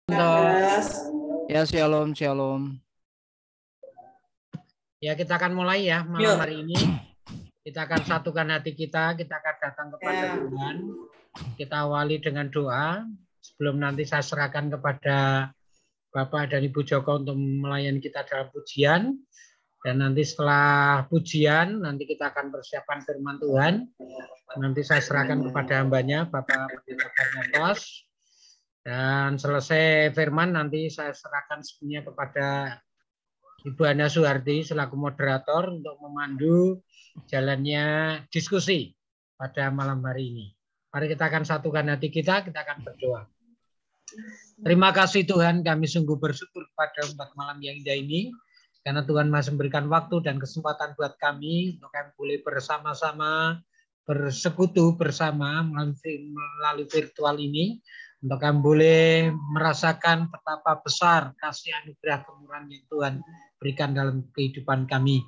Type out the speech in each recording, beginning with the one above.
Ya, shalom, shalom. Ya, kita akan mulai ya malam hari ini. Kita akan satukan hati kita akan datang kepada Tuhan. Kita awali dengan doa. Sebelum nanti saya serahkan kepada Bapak dan Ibu Joko untuk melayani kita dalam pujian. Dan nanti setelah pujian, nanti kita akan persiapan firman Tuhan. Nanti saya serahkan kepada hambanya, Bapak Pendeta Barnabas. Dan selesai firman nanti saya serahkan sepenuhnya kepada Ibu Ana Suharti selaku moderator untuk memandu jalannya diskusi pada malam hari ini. Mari kita akan satukan hati kita akan berdoa. Terima kasih Tuhan, kami sungguh bersyukur kepada umat malam yang indah ini, karena Tuhan masih memberikan waktu dan kesempatan buat kami untuk kami boleh bersama-sama bersekutu bersama melalui virtual ini. Untuk kami boleh merasakan betapa besar kasih anugerah kemurahan yang Tuhan berikan dalam kehidupan kami.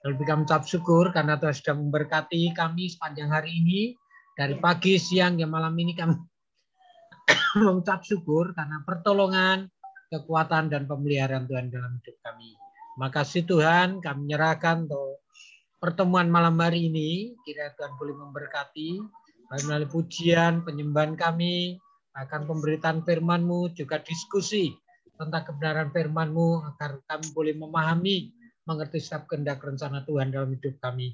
Lalu kami ucap syukur karena Tuhan sudah memberkati kami sepanjang hari ini. Dari pagi, siang, dan malam ini kami mengucap syukur karena pertolongan, kekuatan, dan pemeliharaan Tuhan dalam hidup kami. Makasih Tuhan, kami menyerahkan untuk pertemuan malam hari ini. Kiranya Tuhan boleh memberkati melalui pujian, penyembahan kami, akan pemberitaan firman-Mu, juga diskusi tentang kebenaran firman-Mu, agar kami boleh memahami, mengerti setiap kehendak rencana Tuhan dalam hidup kami.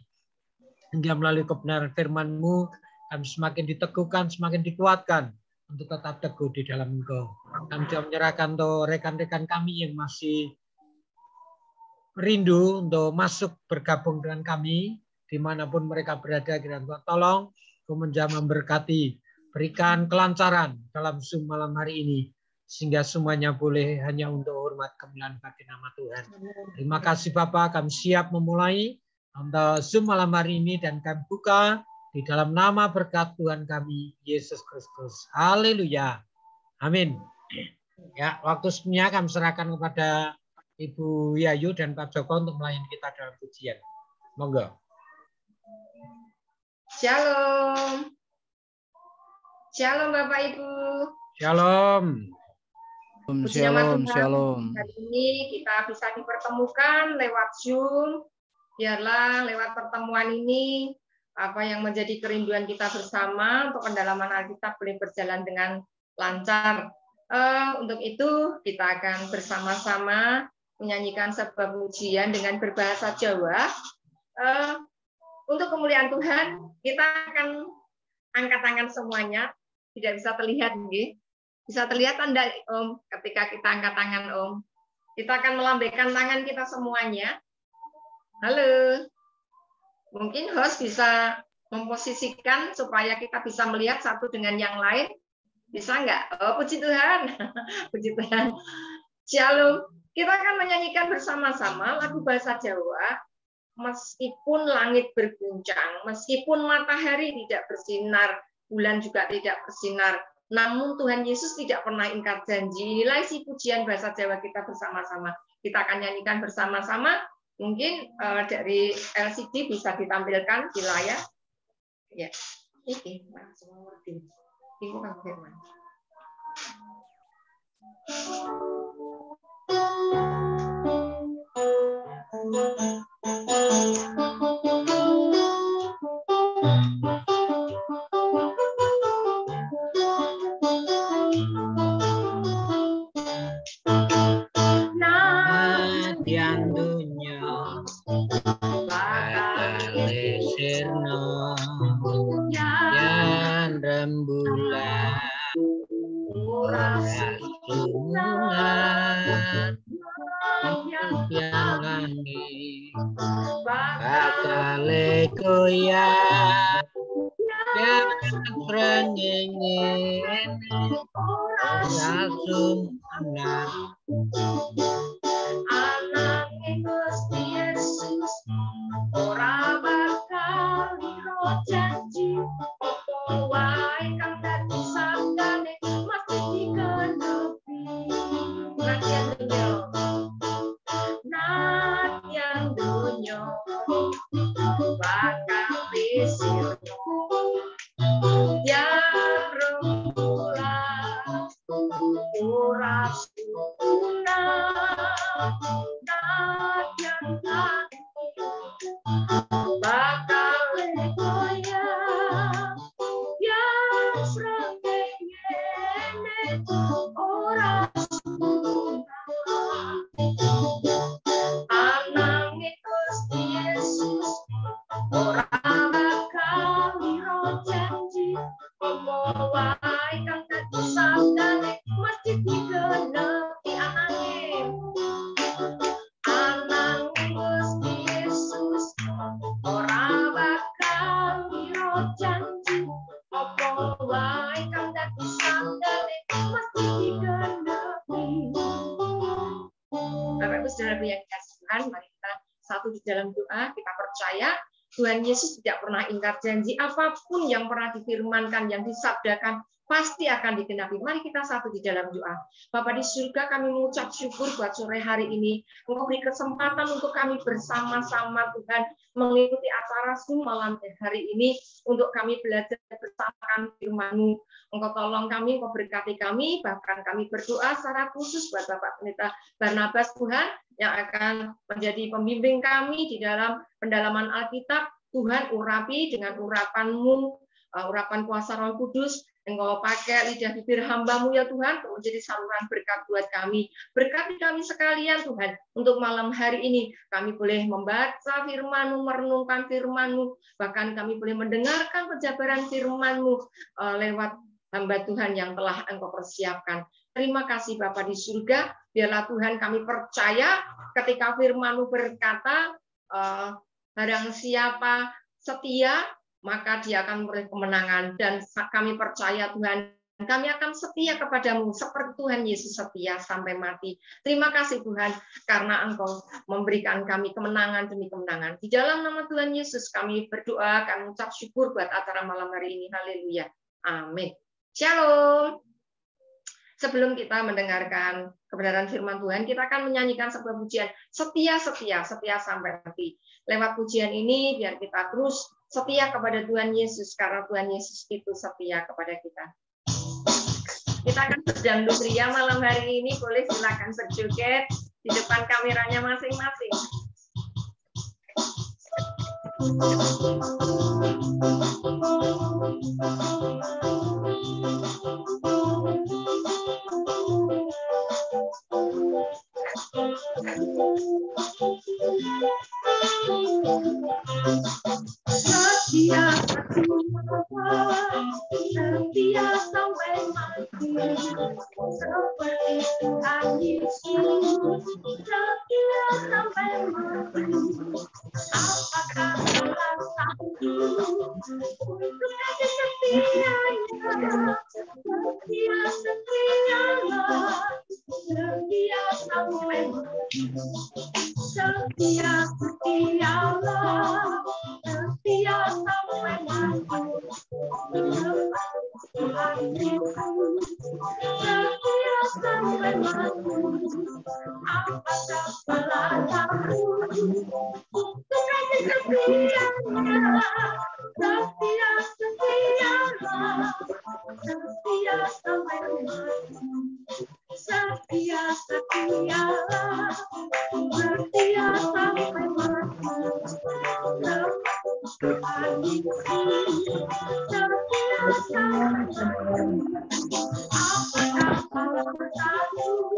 Hingga melalui kebenaran firman-Mu, kami semakin diteguhkan, semakin dikuatkan untuk tetap teguh di dalam Engkau. Kami juga menyerahkan untuk rekan-rekan kami yang masih rindu untuk masuk bergabung dengan kami, dimanapun mereka berada, kiranya Tuhan tolong, Tuhan memberkati, berikan kelancaran dalam Zoom malam hari ini, sehingga semuanya boleh hanya untuk hormat kemuliaan bagi nama Tuhan. Terima kasih Bapak, kami siap memulai untuk Zoom malam hari ini dan kami buka di dalam nama berkat Tuhan kami, Yesus Kristus. Haleluya. Amin. Ya, waktu semuanya kami serahkan kepada Ibu Yayu dan Pak Joko untuk melayani kita dalam pujian. Monggo. Shalom. Shalom Bapak Ibu. Shalom. Shalom, shalom. Hari ini kita bisa dipertemukan lewat Zoom. Biarlah lewat pertemuan ini apa yang menjadi kerinduan kita bersama untuk pendalaman Alkitab boleh berjalan dengan lancar. Untuk itu kita akan bersama-sama menyanyikan sebuah pujian dengan berbahasa Jawa. Untuk kemuliaan Tuhan, kita akan angkat tangan semuanya. Tidak bisa terlihat, nggih. Bisa terlihat Anda, Om, ketika kita angkat tangan, Om. Kita akan melambaikan tangan kita semuanya. Halo. Mungkin host bisa memposisikan supaya kita bisa melihat satu dengan yang lain. Bisa nggak? Oh, puji Tuhan. Puji Tuhan. Shalom. Kita akan menyanyikan bersama-sama lagu bahasa Jawa. Meskipun langit berguncang, meskipun matahari tidak bersinar, bulan juga tidak bersinar, namun Tuhan Yesus tidak pernah ingkar janji. Inilah isi pujian bahasa Jawa kita bersama-sama. Kita akan nyanyikan bersama-sama. Mungkin dari LCD bisa ditampilkan di layar. Ya, ini langsung ngerti. Ini kan firman. Tuhan Yesus tidak pernah ingkar janji, apapun yang pernah difirmankan, yang disabdakan, pasti akan digenapi. Mari kita satu di dalam doa. Bapa di surga, kami mengucap syukur buat sore hari ini. Engkau beri kesempatan untuk kami bersama-sama, Tuhan, mengikuti acara Zoom malam hari ini, untuk kami belajar bersama firman-Mu. Engkau tolong kami, Engkau berkati kami, bahkan kami berdoa secara khusus buat Bapak Pendeta Barnabas, Tuhan, yang akan menjadi pembimbing kami di dalam pendalaman Alkitab. Tuhan, urapi dengan urapan-Mu, urapan kuasa Roh Kudus. Engkau pakai lidah bibir hamba-Mu ya Tuhan, untuk menjadi saluran berkat buat kami. Berkati kami sekalian Tuhan, untuk malam hari ini kami boleh membaca firman-Mu, merenungkan firman-Mu, bahkan kami boleh mendengarkan penjabaran firman-Mu lewat hamba Tuhan yang telah Engkau persiapkan. Terima kasih Bapa di surga, biarlah Tuhan kami percaya ketika firman-Mu berkata, barang siapa setia, maka dia akan memperoleh kemenangan. Dan kami percaya Tuhan, kami akan setia kepadamu seperti Tuhan Yesus setia sampai mati. Terima kasih Tuhan, karena Engkau memberikan kami kemenangan demi kemenangan. Di dalam nama Tuhan Yesus kami berdoa, kami mengucap syukur buat acara malam hari ini. Haleluya. Amin. Shalom. Sebelum kita mendengarkan kebenaran firman Tuhan, kita akan menyanyikan sebuah pujian, setia, setia, setia sampai mati. Lewat pujian ini, biar kita terus setia kepada Tuhan Yesus, karena Tuhan Yesus itu setia kepada kita. Kita akan berdangdut ria malam hari ini, boleh silakan berjoget di depan kameranya masing-masing. Setia sampai mati, seperti Tuhan Yesus. Setia sampai mati, apakah telah sanggup untuk kasih setianya? Setialah, setia sampai mati. Setia, setialah, setia sampai mati. Tuhan Yesus, setia sampai mati. Apakah telah sanggup untuk kasih setianya? Setia, setialah, setia sampai mati. Setia, setialah, setia sampai mati. Tuhan Yesus, setia sampai mati. Apakah telah sanggup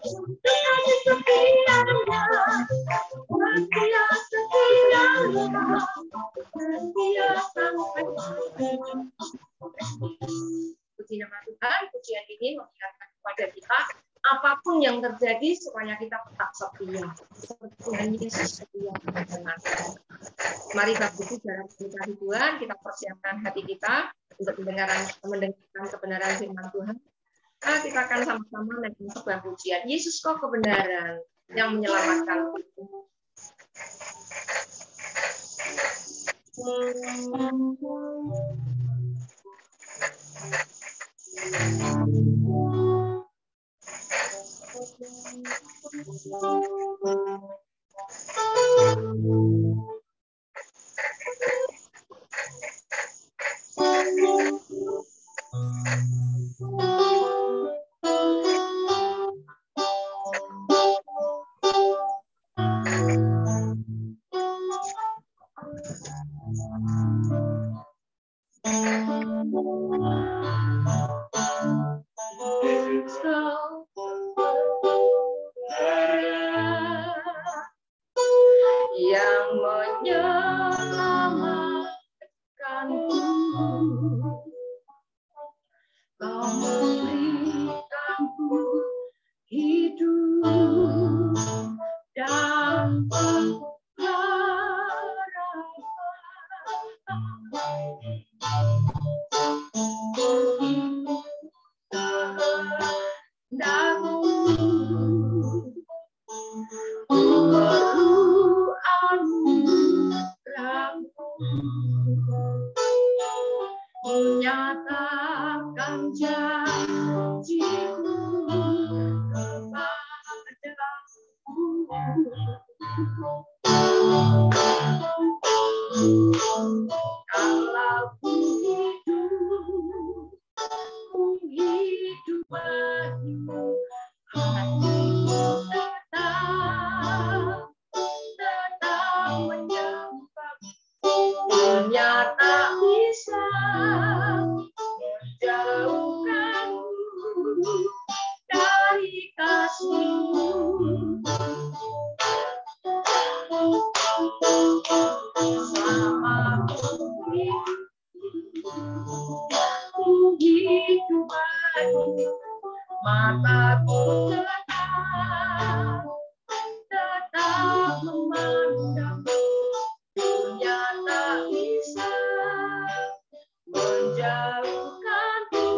untuk kasih setianya? Setia, setialah, setia sampai mati. Puji nama Tuhan, pujian ini mengingatkan kepada kita, apapun yang terjadi, supaya kita tetap setia. Seperti Tuhan Yesus setia kepada kita. Mari Bapak Ibu dalam pernikahan Tuhan, kita persiapkan hati kita untuk mendengarkan kebenaran firman Tuhan. Nah, kita akan sama-sama menaikkan sebuah pujian. Yesus kau kebenaran yang menyelamatkan. yang menyelamatkanku. Kau memberikanku hidup dan menyatakan janjiku kepadamu. Kalau ku hidup bagimu, hatiku tetap menyembah. Dunia tak bisa menjauhkanmu dari kasih-Mu. Selama ku hidup bagimu, mataku tetap memandang. Dunia tak bisa menjauhkanku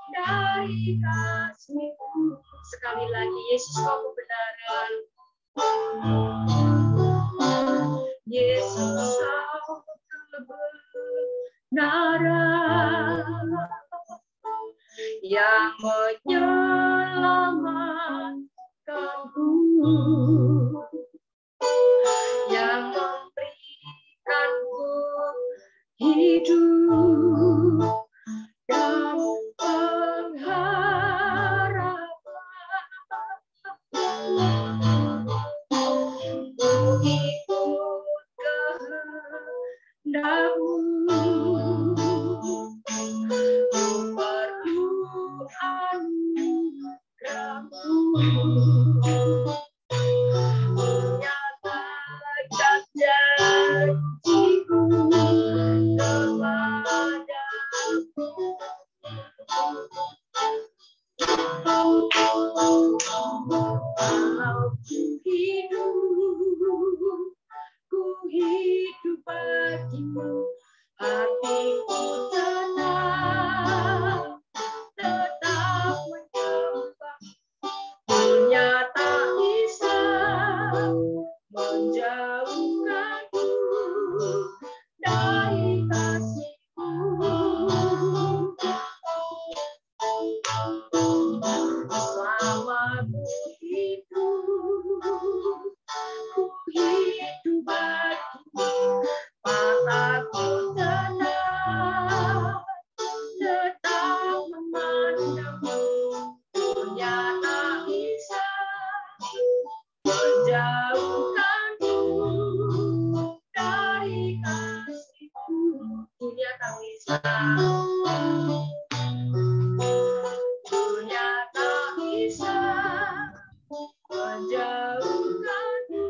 dari kasih-Mu. Sekali lagi, Yesus kau kebenaran. Yesus kau kebenaran yang menyelamatkanku, yang memberikanku hidup dan pengharapan. Ku ikut kehendak-Mu, ku perlu anugerah-Mu. Nyatakan janji-Ku kepadaku. Kalau ku hidup bagimu, hatiku tetap menyembah. Dunia tak bisa menjauhkanku dari kasih-Mu. Selama ku hidup bagimu, mataku tetap memandang-Mu. Dunia tak bisa menjauhkanku dari kasih-Mu. Dunia tak bisa. Dunia tak bisa menjauhkanku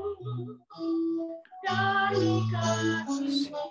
dari kasih-Mu.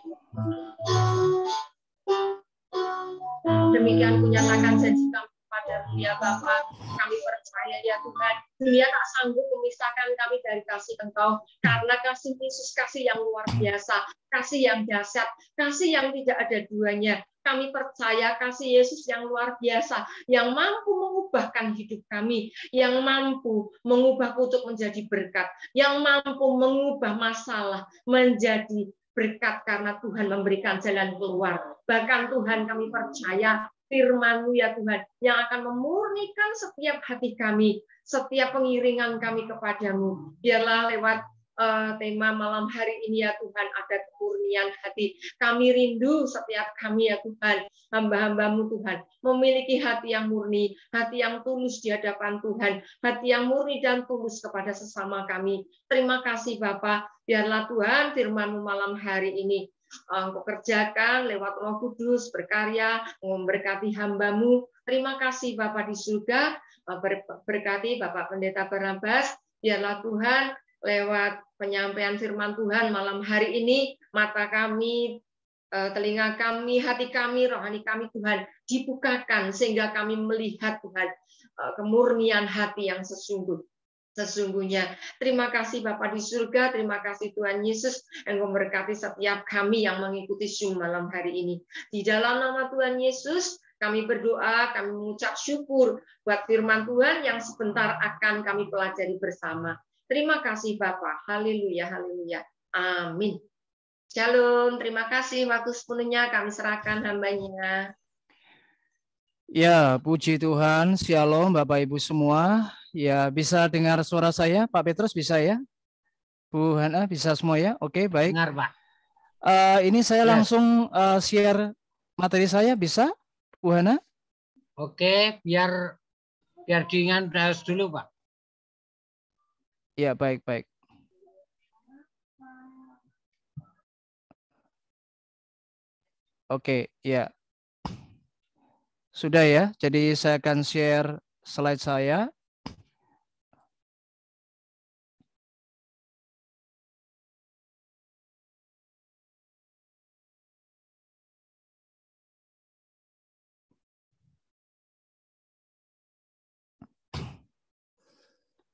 Demikian kunyatakan janji Kami kepadamu ya Bapa. Kami percaya ya Tuhan, dunia tak sanggup memisahkan kami dari kasih Engkau, karena kasih Yesus, kasih yang luar biasa, kasih yang dahsyat, kasih yang tidak ada duanya. Kami percaya kasih Yesus yang luar biasa, yang mampu mengubahkan hidup kami, yang mampu mengubah kutuk menjadi berkat, yang mampu mengubah masalah menjadi berkat karena Tuhan memberikan jalan keluar. Bahkan Tuhan, kami percaya firman-Mu ya Tuhan, yang akan memurnikan setiap hati kami, setiap pengiringan kami kepadamu. Biarlah lewat tema malam hari ini ya Tuhan, ada kemurnian hati. Kami rindu setiap kami ya Tuhan, hamba-hamba-Mu Tuhan, memiliki hati yang murni, hati yang tulus di hadapan Tuhan, hati yang murni dan tulus kepada sesama kami. Terima kasih Bapa, biarlah Tuhan firman-Mu malam hari ini Engkau kerjakan lewat Roh Kudus berkarya, memberkati hamba-Mu, Terima kasih Bapa di surga, berkati Bapak Pendeta Barnabas, biarlah Tuhan lewat penyampaian firman Tuhan malam hari ini, mata kami, telinga kami, hati kami, rohani kami Tuhan dibukakan sehingga kami melihat Tuhan kemurnian hati yang sesungguhnya. Terima kasih Bapa di surga, terima kasih Tuhan Yesus, Engkau memberkati setiap kami yang mengikuti Zoom malam hari ini. Di dalam nama Tuhan Yesus, kami berdoa, kami mengucap syukur buat firman Tuhan yang sebentar akan kami pelajari bersama. Terima kasih Bapa. Haleluya, haleluya. Amin. Shalom, terima kasih. Waktu sepenuhnya kami serahkan hambanya. Ya, puji Tuhan. Shalom Bapak Ibu semua. Ya, bisa dengar suara saya? Pak Petrus bisa ya? Bu Hana bisa semua ya? Oke, baik. Dengar, Pak. Ini saya langsung share materi saya, bisa? Bu Hana? Oke, biar diingat dulu, Pak. Ya, baik. Oke, ya. Sudah ya, jadi saya akan share slide saya.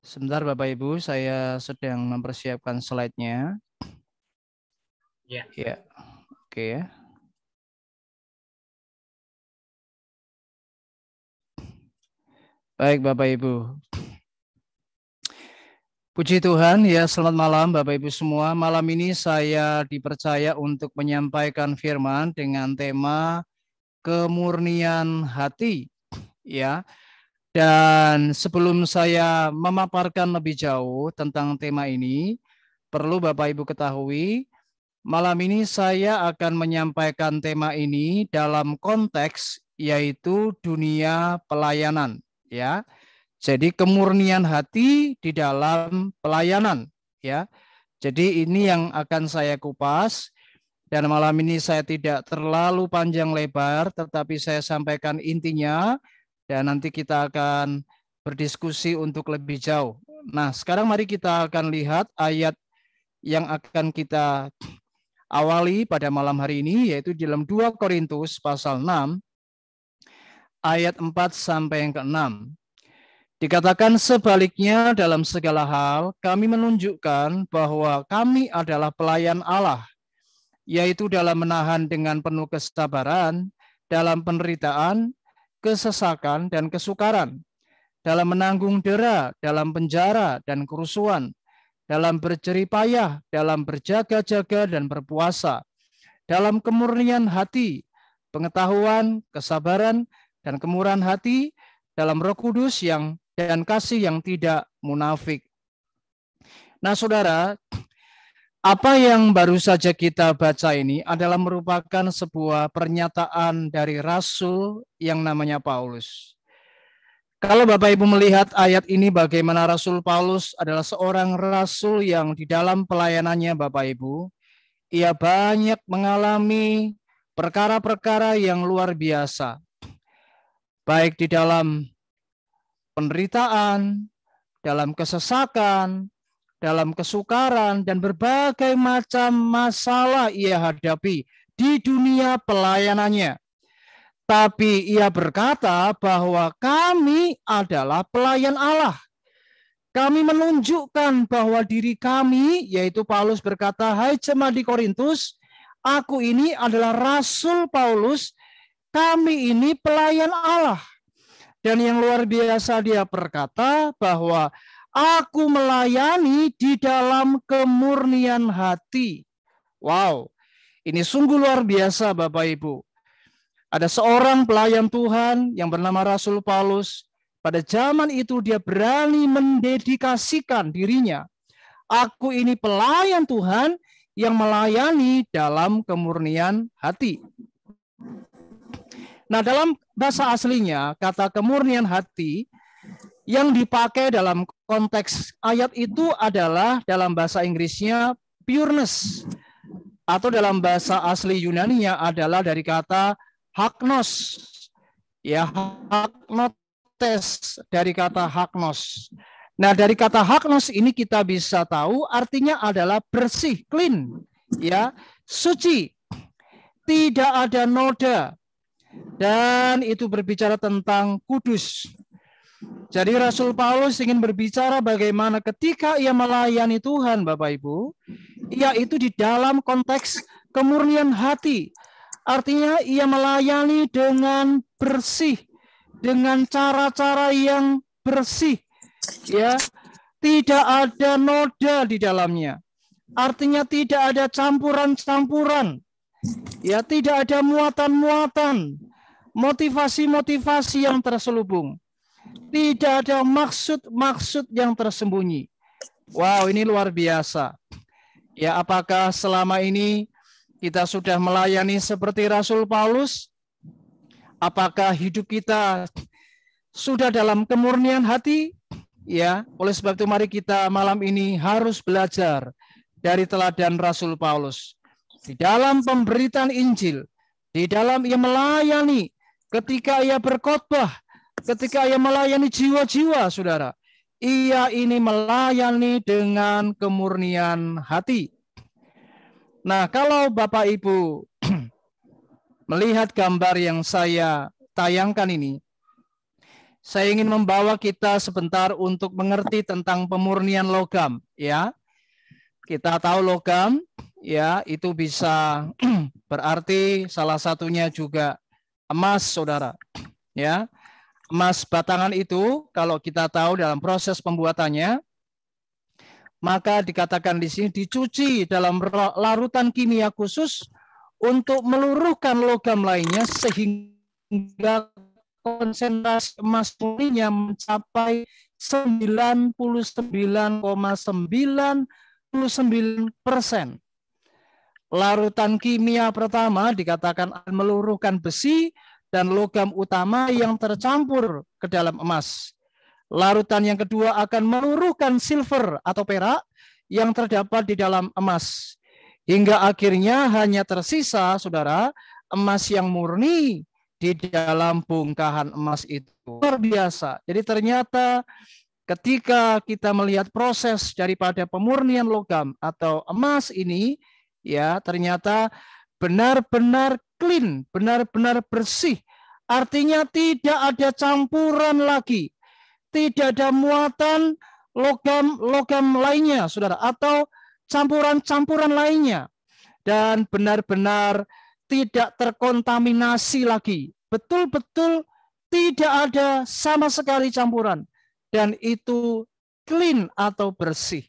Sebentar Bapak Ibu, saya sedang mempersiapkan slide-nya. Ya. Ya, oke ya. Baik Bapak Ibu. Puji Tuhan, ya selamat malam Bapak Ibu semua. Malam ini saya dipercaya untuk menyampaikan firman dengan tema kemurnian hati. Ya. Dan sebelum saya memaparkan lebih jauh tentang tema ini, perlu Bapak Ibu ketahui, malam ini saya akan menyampaikan tema ini dalam konteks yaitu dunia pelayanan, ya. Jadi kemurnian hati di dalam pelayanan, ya. Jadi ini yang akan saya kupas, dan malam ini saya tidak terlalu panjang lebar, tetapi saya sampaikan intinya. Dan nanti kita akan berdiskusi untuk lebih jauh. Nah, sekarang mari kita akan lihat ayat yang akan kita awali pada malam hari ini, yaitu di dalam 2 Korintus pasal 6, ayat 4 sampai yang ke-6. Dikatakan sebaliknya dalam segala hal, kami menunjukkan bahwa kami adalah pelayan Allah, yaitu dalam menahan dengan penuh kesabaran, dalam penderitaan, kesesakan dan kesukaran, dalam menanggung dera, dalam penjara dan kerusuhan, dalam berjeripayah, dalam berjaga-jaga dan berpuasa, dalam kemurnian hati, pengetahuan, kesabaran, dan kemurahan hati, dalam Roh Kudus dan kasih yang tidak munafik. Nah, saudara, apa yang baru saja kita baca ini adalah merupakan sebuah pernyataan dari rasul yang namanya Paulus. Kalau Bapak Ibu melihat ayat ini, bagaimana Rasul Paulus adalah seorang rasul yang di dalam pelayanannya Bapak Ibu, ia banyak mengalami perkara-perkara yang luar biasa. Baik di dalam penderitaan, dalam kesesakan, dalam kesukaran, dan berbagai macam masalah ia hadapi di dunia pelayanannya. Tapi ia berkata bahwa kami adalah pelayan Allah. Kami menunjukkan bahwa diri kami, yaitu Paulus berkata, hai jemaat di Korintus, aku ini adalah Rasul Paulus, kami ini pelayan Allah. Dan yang luar biasa dia berkata bahwa aku melayani di dalam kemurnian hati. Wow, ini sungguh luar biasa Bapak Ibu. Ada seorang pelayan Tuhan yang bernama Rasul Paulus. Pada zaman itu dia berani mendedikasikan dirinya. Aku ini pelayan Tuhan yang melayani dalam kemurnian hati. Nah, dalam bahasa aslinya, kata kemurnian hati yang dipakai dalam konteks ayat itu adalah dalam bahasa Inggrisnya pureness, atau dalam bahasa asli Yunaninya adalah dari kata hagnos. Ya, haknotes dari kata haknos. Nah, dari kata haknos ini kita bisa tahu artinya adalah bersih, clean, ya, suci, tidak ada noda, dan itu berbicara tentang kudus. Jadi Rasul Paulus ingin berbicara bagaimana ketika ia melayani Tuhan, Bapak Ibu, ia itu di dalam konteks kemurnian hati. Artinya ia melayani dengan bersih, dengan cara-cara yang bersih. Ya, tidak ada noda di dalamnya. Artinya tidak ada campuran-campuran. Ya, tidak ada muatan-muatan, motivasi-motivasi yang terselubung. Tidak ada maksud-maksud yang tersembunyi. Wow, ini luar biasa. Ya, apakah selama ini kita sudah melayani seperti Rasul Paulus? Apakah hidup kita sudah dalam kemurnian hati? Ya, oleh sebab itu mari kita malam ini harus belajar dari teladan Rasul Paulus. Di dalam pemberitaan Injil, di dalam ia melayani, ketika ia berkhotbah, ketika ia melayani jiwa-jiwa, saudara, ia ini melayani dengan kemurnian hati. Nah, kalau Bapak Ibu melihat gambar yang saya tayangkan ini, saya ingin membawa kita sebentar untuk mengerti tentang pemurnian logam, ya. Kita tahu logam, ya, itu bisa berarti salah satunya juga emas, saudara. Ya, emas batangan itu kalau kita tahu dalam proses pembuatannya, maka dikatakan di sini dicuci dalam larutan kimia khusus untuk meluruhkan logam lainnya sehingga konsentrasi emas murninya mencapai 99,99%. Larutan kimia pertama dikatakan meluruhkan besi dan logam utama yang tercampur ke dalam emas. Larutan yang kedua akan meluruhkan silver atau perak yang terdapat di dalam emas. Hingga akhirnya hanya tersisa, saudara, emas yang murni di dalam bongkahan emas itu. Luar biasa. Jadi ternyata ketika kita melihat proses daripada pemurnian logam atau emas ini, ya, ternyata benar-benar clean, benar-benar bersih. Artinya tidak ada campuran lagi. Tidak ada muatan logam lainnya, saudara, atau campuran-campuran lainnya. Dan benar-benar tidak terkontaminasi lagi. Betul-betul tidak ada sama sekali campuran. Dan itu clean atau bersih.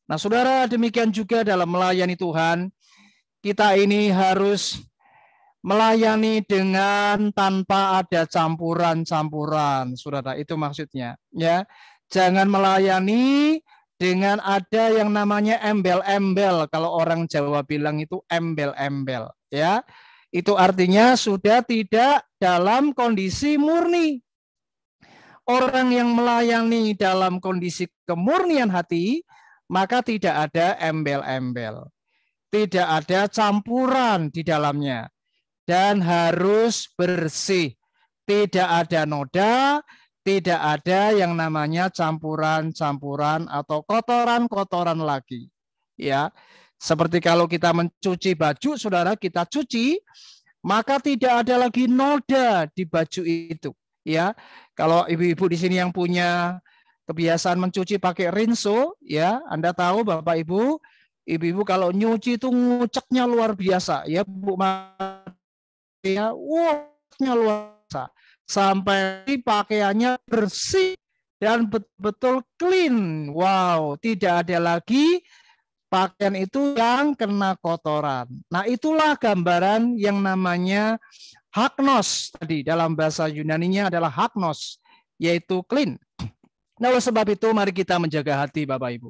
Nah, saudara, demikian juga dalam melayani Tuhan, kita ini harus melayani dengan tanpa ada campuran-campuran, saudara. Itu maksudnya. Ya, jangan melayani dengan ada yang namanya embel-embel. Kalau orang Jawa bilang itu embel-embel. Ya, itu artinya sudah tidak dalam kondisi murni. Orang yang melayani dalam kondisi kemurnian hati, maka tidak ada embel-embel. Tidak ada campuran di dalamnya. Dan harus bersih. Tidak ada noda, tidak ada yang namanya campuran-campuran atau kotoran-kotoran lagi. Ya, seperti kalau kita mencuci baju, saudara, kita cuci, maka tidak ada lagi noda di baju itu. Ya, kalau ibu-ibu di sini yang punya kebiasaan mencuci pakai rinso, ya, Anda tahu Bapak Ibu, ibu-ibu kalau nyuci itu nguceknya luar biasa, ya Bu Maria, wuhnya luar biasa, sampai pakaiannya bersih dan betul-betul clean. Wow, tidak ada lagi pakaian itu yang kena kotoran. Nah, itulah gambaran yang namanya haknos tadi, dalam bahasa Yunaninya adalah haknos, yaitu clean. Nah, oleh sebab itu mari kita menjaga hati, Bapak Ibu.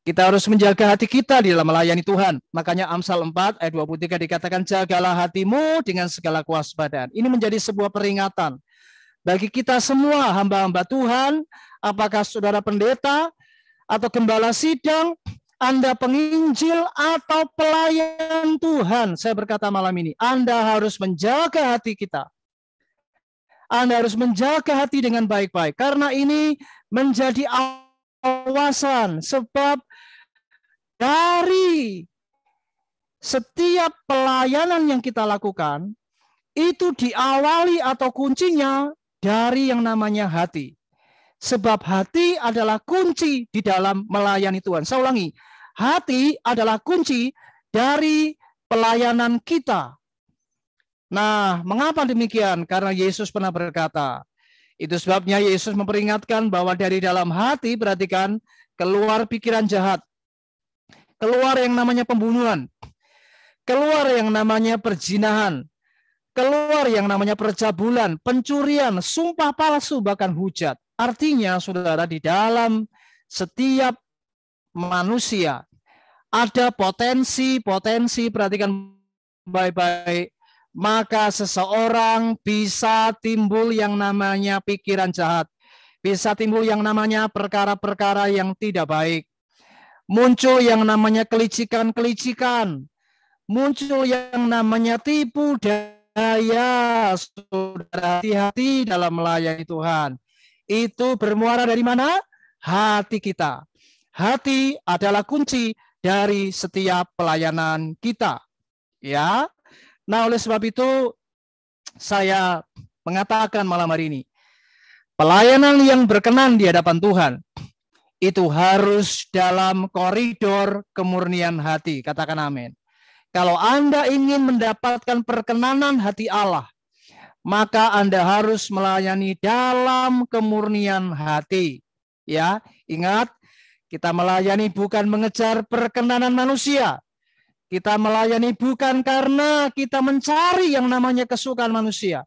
Kita harus menjaga hati kita di dalam melayani Tuhan. Makanya Amsal 4 ayat 23 dikatakan, jagalah hatimu dengan segala kewaspadaan. Ini menjadi sebuah peringatan bagi kita semua hamba-hamba Tuhan, apakah saudara pendeta atau gembala sidang, Anda penginjil atau pelayan Tuhan. Saya berkata malam ini, Anda harus menjaga hati kita. Anda harus menjaga hati dengan baik-baik, karena ini menjadi awasan, sebab dari setiap pelayanan yang kita lakukan, itu diawali atau kuncinya dari yang namanya hati. Sebab hati adalah kunci di dalam melayani Tuhan. Saya ulangi, hati adalah kunci dari pelayanan kita. Nah, mengapa demikian? Karena Yesus pernah berkata, itu sebabnya Yesus memperingatkan bahwa dari dalam hati, perhatikan, keluar pikiran jahat, keluar yang namanya pembunuhan, keluar yang namanya perzinahan, keluar yang namanya percabulan, pencurian, sumpah palsu, bahkan hujat. Artinya, saudara, di dalam setiap manusia ada potensi, perhatikan baik-baik, maka seseorang bisa timbul yang namanya pikiran jahat, bisa timbul yang namanya perkara-perkara yang tidak baik, muncul yang namanya kelicikan-kelicikan, muncul yang namanya tipu daya. Saudara, hati-hati dalam melayani Tuhan. Itu bermuara dari mana? Hati kita. Hati adalah kunci dari setiap pelayanan kita. Ya. Nah, oleh sebab itu saya mengatakan malam hari ini, pelayanan yang berkenan di hadapan Tuhan itu harus dalam koridor kemurnian hati. Katakan amin. Kalau Anda ingin mendapatkan perkenanan hati Allah, maka Anda harus melayani dalam kemurnian hati. Ya, ingat, kita melayani bukan mengejar perkenanan manusia. Kita melayani bukan karena kita mencari yang namanya kesukaan manusia,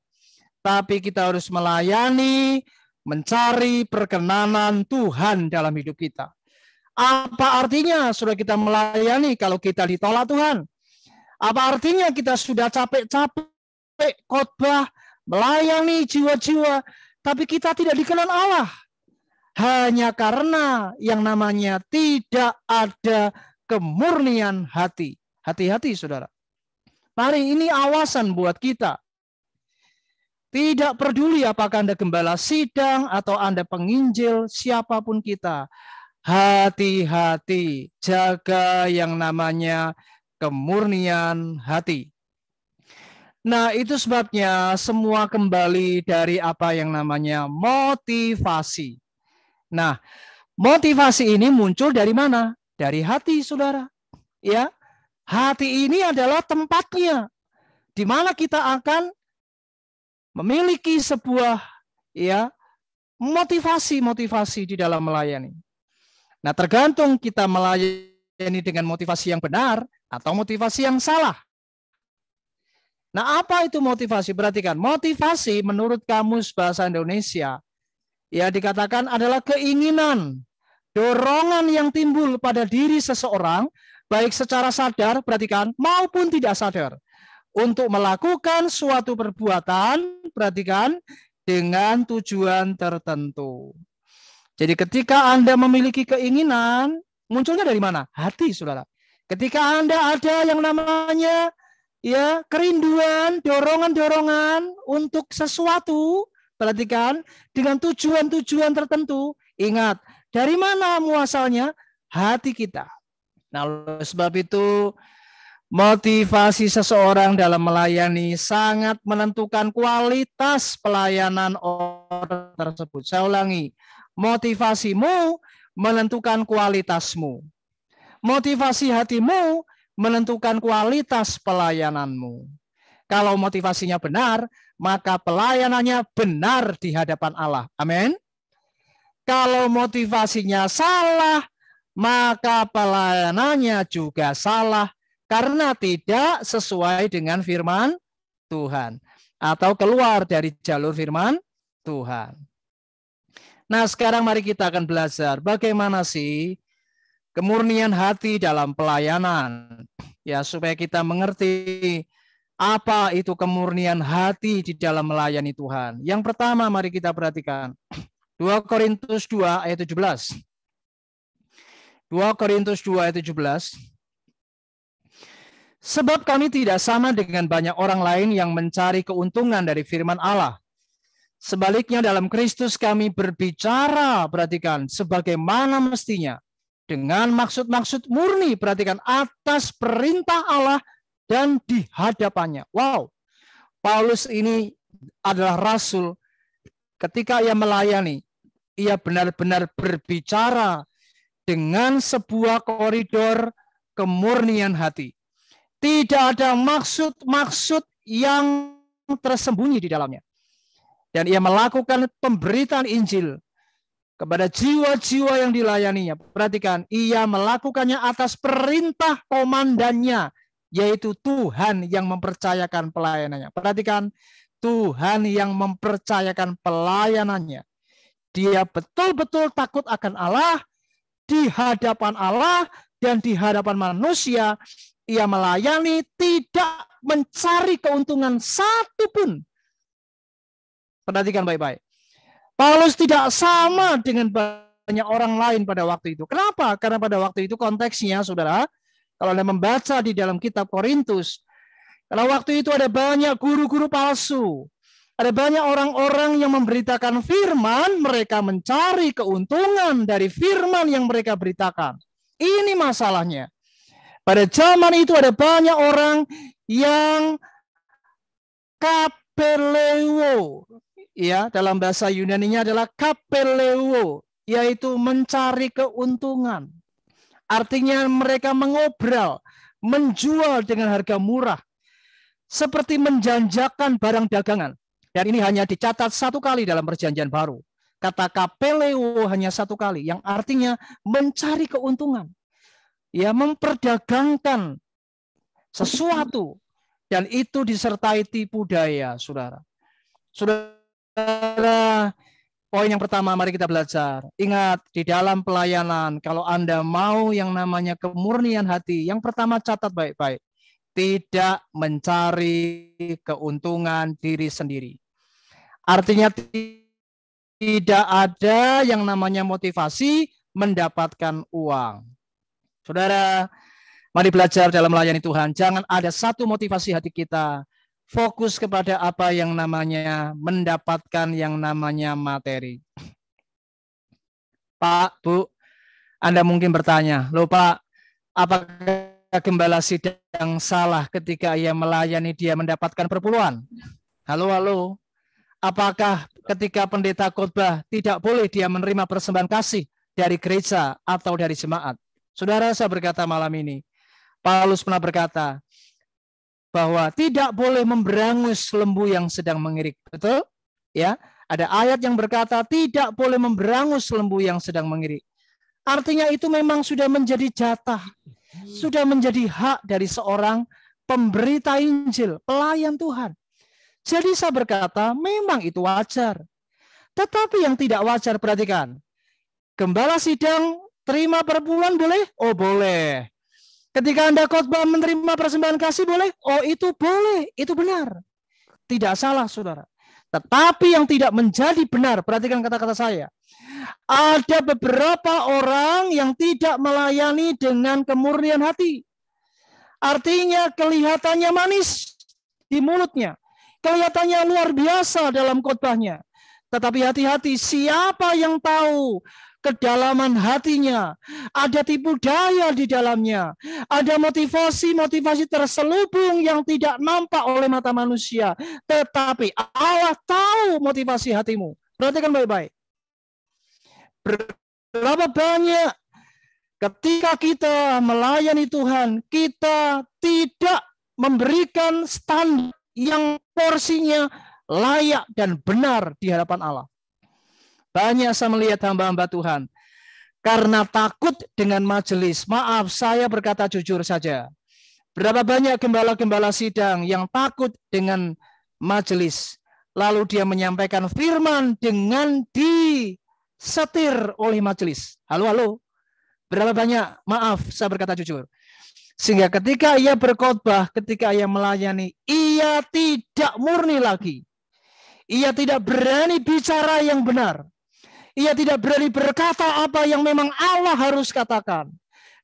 tapi kita harus melayani, mencari perkenanan Tuhan dalam hidup kita. Apa artinya sudah kita melayani kalau kita ditolak Tuhan? Apa artinya kita sudah capek-capek khotbah, melayani jiwa-jiwa, tapi kita tidak dikenal Allah? Hanya karena yang namanya tidak ada kemurnian hati. Hati-hati, saudara. Mari, ini awasan buat kita. Tidak peduli apakah Anda gembala sidang atau Anda penginjil, siapapun kita. Hati-hati, jaga yang namanya kemurnian hati. Nah, itu sebabnya semua kembali dari apa yang namanya motivasi. Nah, motivasi ini muncul dari mana? Dari hati, saudara. Ya, hati ini adalah tempatnya di mana kita akan memiliki sebuah motivasi di dalam melayani. Nah, tergantung kita melayani dengan motivasi yang benar atau motivasi yang salah. Nah, apa itu motivasi? Perhatikan, motivasi menurut Kamus Bahasa Indonesia dikatakan adalah keinginan, dorongan yang timbul pada diri seseorang, baik secara sadar, perhatikan, maupun tidak sadar, untuk melakukan suatu perbuatan, perhatikan, dengan tujuan tertentu. Jadi ketika Anda memiliki keinginan, munculnya dari mana? Hati, saudara. Ketika Anda ada yang namanya kerinduan, dorongan-dorongan untuk sesuatu, perhatikan, dengan tujuan-tujuan tertentu, ingat, dari mana muasalnya? Hati kita. Nah, oleh sebab itu, motivasi seseorang dalam melayani sangat menentukan kualitas pelayanan orang tersebut. Saya ulangi, motivasimu menentukan kualitasmu. Motivasi hatimu menentukan kualitas pelayananmu. Kalau motivasinya benar, maka pelayanannya benar di hadapan Allah. Amin. Kalau motivasinya salah, maka pelayanannya juga salah karena tidak sesuai dengan firman Tuhan atau keluar dari jalur firman Tuhan. Nah, sekarang mari kita akan belajar bagaimana sih kemurnian hati dalam pelayanan. Ya, supaya kita mengerti apa itu kemurnian hati di dalam melayani Tuhan. Yang pertama, mari kita perhatikan 2 Korintus 2 ayat 17. 2 Korintus 2 ayat 17. Sebab kami tidak sama dengan banyak orang lain yang mencari keuntungan dari firman Allah. Sebaliknya dalam Kristus kami berbicara, perhatikan, sebagaimana mestinya. Dengan maksud-maksud murni, perhatikan, atas perintah Allah dan di hadapannya. Wow, Paulus ini adalah rasul. Ketika ia melayani, ia benar-benar berbicara dengan sebuah koridor kemurnian hati. Tidak ada maksud-maksud yang tersembunyi di dalamnya. Dan ia melakukan pemberitaan Injil kepada jiwa-jiwa yang dilayaninya. Perhatikan, ia melakukannya atas perintah komandannya, yaitu Tuhan yang mempercayakan pelayanannya. Perhatikan, Tuhan yang mempercayakan pelayanannya. Dia betul-betul takut akan Allah, di hadapan Allah dan di hadapan manusia. Ia melayani, tidak mencari keuntungan satupun. Perhatikan baik-baik. Paulus tidak sama dengan banyak orang lain pada waktu itu. Kenapa? Karena pada waktu itu konteksnya, saudara, kalau Anda membaca di dalam kitab Korintus, karena waktu itu ada banyak guru-guru palsu. Ada banyak orang-orang yang memberitakan firman, mereka mencari keuntungan dari firman yang mereka beritakan. Ini masalahnya. Pada zaman itu ada banyak orang yang kapeleo. Ya, dalam bahasa Yunani-nya adalah kapeleo, yaitu mencari keuntungan. Artinya mereka mengobral, menjual dengan harga murah, seperti menjanjakan barang dagangan. Dan ini hanya dicatat satu kali dalam Perjanjian Baru. Kata kapeleo hanya satu kali, yang artinya mencari keuntungan. Ya, memperdagangkan sesuatu, dan itu disertai tipu daya, saudara. Saudara, poin yang pertama, mari kita belajar. Ingat, di dalam pelayanan, kalau Anda mau yang namanya kemurnian hati, yang pertama catat baik-baik. Tidak mencari keuntungan diri sendiri. Artinya tidak ada yang namanya motivasi mendapatkan uang. Saudara, mari belajar dalam melayani Tuhan. Jangan ada satu motivasi hati kita. Fokus kepada apa yang namanya mendapatkan yang namanya materi. Pak, Bu, Anda mungkin bertanya, loh Pak, apakah gembala sidang salah ketika ia melayani dia mendapatkan perpuluhan? Halo. Apakah ketika pendeta khotbah tidak boleh dia menerima persembahan kasih dari gereja atau dari jemaat? Saudara, saya berkata malam ini, Paulus pernah berkata bahwa tidak boleh memberangus lembu yang sedang mengirik. Betul? Ya, ada ayat yang berkata tidak boleh memberangus lembu yang sedang mengirik. Artinya itu memang sudah menjadi jatah, sudah menjadi hak dari seorang pemberita Injil, pelayan Tuhan. Jadi saya berkata, memang itu wajar. Tetapi yang tidak wajar, perhatikan. Gembala sidang terima perpuluhan boleh? Oh, boleh. Ketika Anda khotbah menerima persembahan kasih boleh? Oh, itu boleh, itu benar. Tidak salah, saudara. Tetapi yang tidak menjadi benar, perhatikan kata-kata saya. Ada beberapa orang yang tidak melayani dengan kemurnian hati. Artinya kelihatannya manis di mulutnya. Kelihatannya luar biasa dalam khotbahnya. Tetapi hati-hati, siapa yang tahu kedalaman hatinya? Ada tipu daya di dalamnya. Ada motivasi-motivasi terselubung yang tidak nampak oleh mata manusia. Tetapi Allah tahu motivasi hatimu. Perhatikan baik-baik. Berapa banyak ketika kita melayani Tuhan, kita tidak memberikan standar yang porsinya layak dan benar di hadapan Allah. Banyak saya melihat hamba-hamba Tuhan karena takut dengan majelis. Maaf, saya berkata jujur saja. Berapa banyak gembala-gembala sidang yang takut dengan majelis. Lalu dia menyampaikan firman dengan disetir oleh majelis. Halo. Berapa banyak? Maaf, saya berkata jujur. Sehingga ketika ia berkhotbah, ketika ia melayani, ia tidak murni lagi. Ia tidak berani bicara yang benar. Ia tidak berani berkata apa yang memang Allah harus katakan.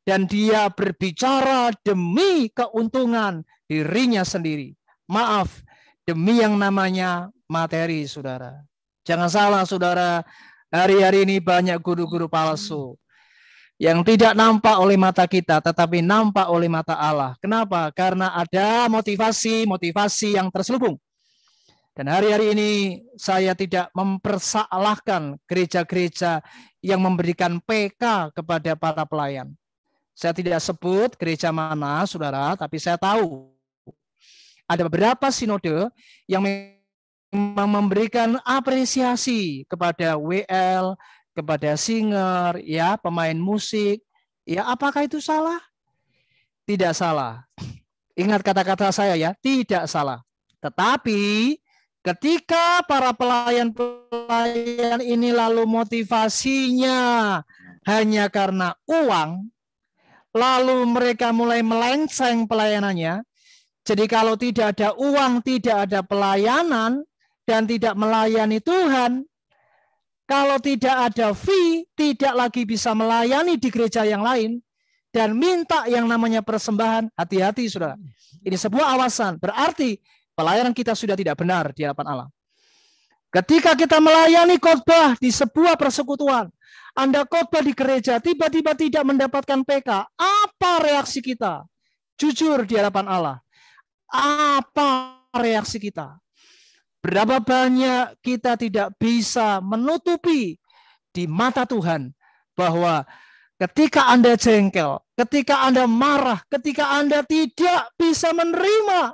Dan dia berbicara demi keuntungan dirinya sendiri. Maaf, demi yang namanya materi, saudara. Jangan salah saudara, hari-hari ini banyak guru-guru palsu yang tidak nampak oleh mata kita, tetapi nampak oleh mata Allah. Kenapa? Karena ada motivasi yang terselubung. Dan hari-hari ini saya tidak mempersalahkan gereja-gereja yang memberikan PK kepada para pelayan. Saya tidak sebut gereja mana, saudara, tapi saya tahu ada beberapa sinode yang memberikan apresiasi kepada WL, kepada singer, ya, pemain musik. Ya, apakah itu salah? Tidak salah. Ingat kata-kata saya ya, tidak salah. Tetapi ketika para pelayan ini lalu motivasinya hanya karena uang, lalu mereka mulai melenceng pelayanannya. Jadi kalau tidak ada uang, tidak ada pelayanan, dan tidak melayani Tuhan, kalau tidak ada fee, tidak lagi bisa melayani di gereja yang lain, dan minta yang namanya persembahan, hati-hati saudara. Ini sebuah awasan, berarti pelayanan kita sudah tidak benar di hadapan Allah. Ketika kita melayani khotbah di sebuah persekutuan, Anda khotbah di gereja, tiba-tiba tidak mendapatkan PK, apa reaksi kita? Jujur di hadapan Allah. Apa reaksi kita? Berapa banyak kita tidak bisa menutupi di mata Tuhan bahwa ketika Anda jengkel, ketika Anda marah, ketika Anda tidak bisa menerima,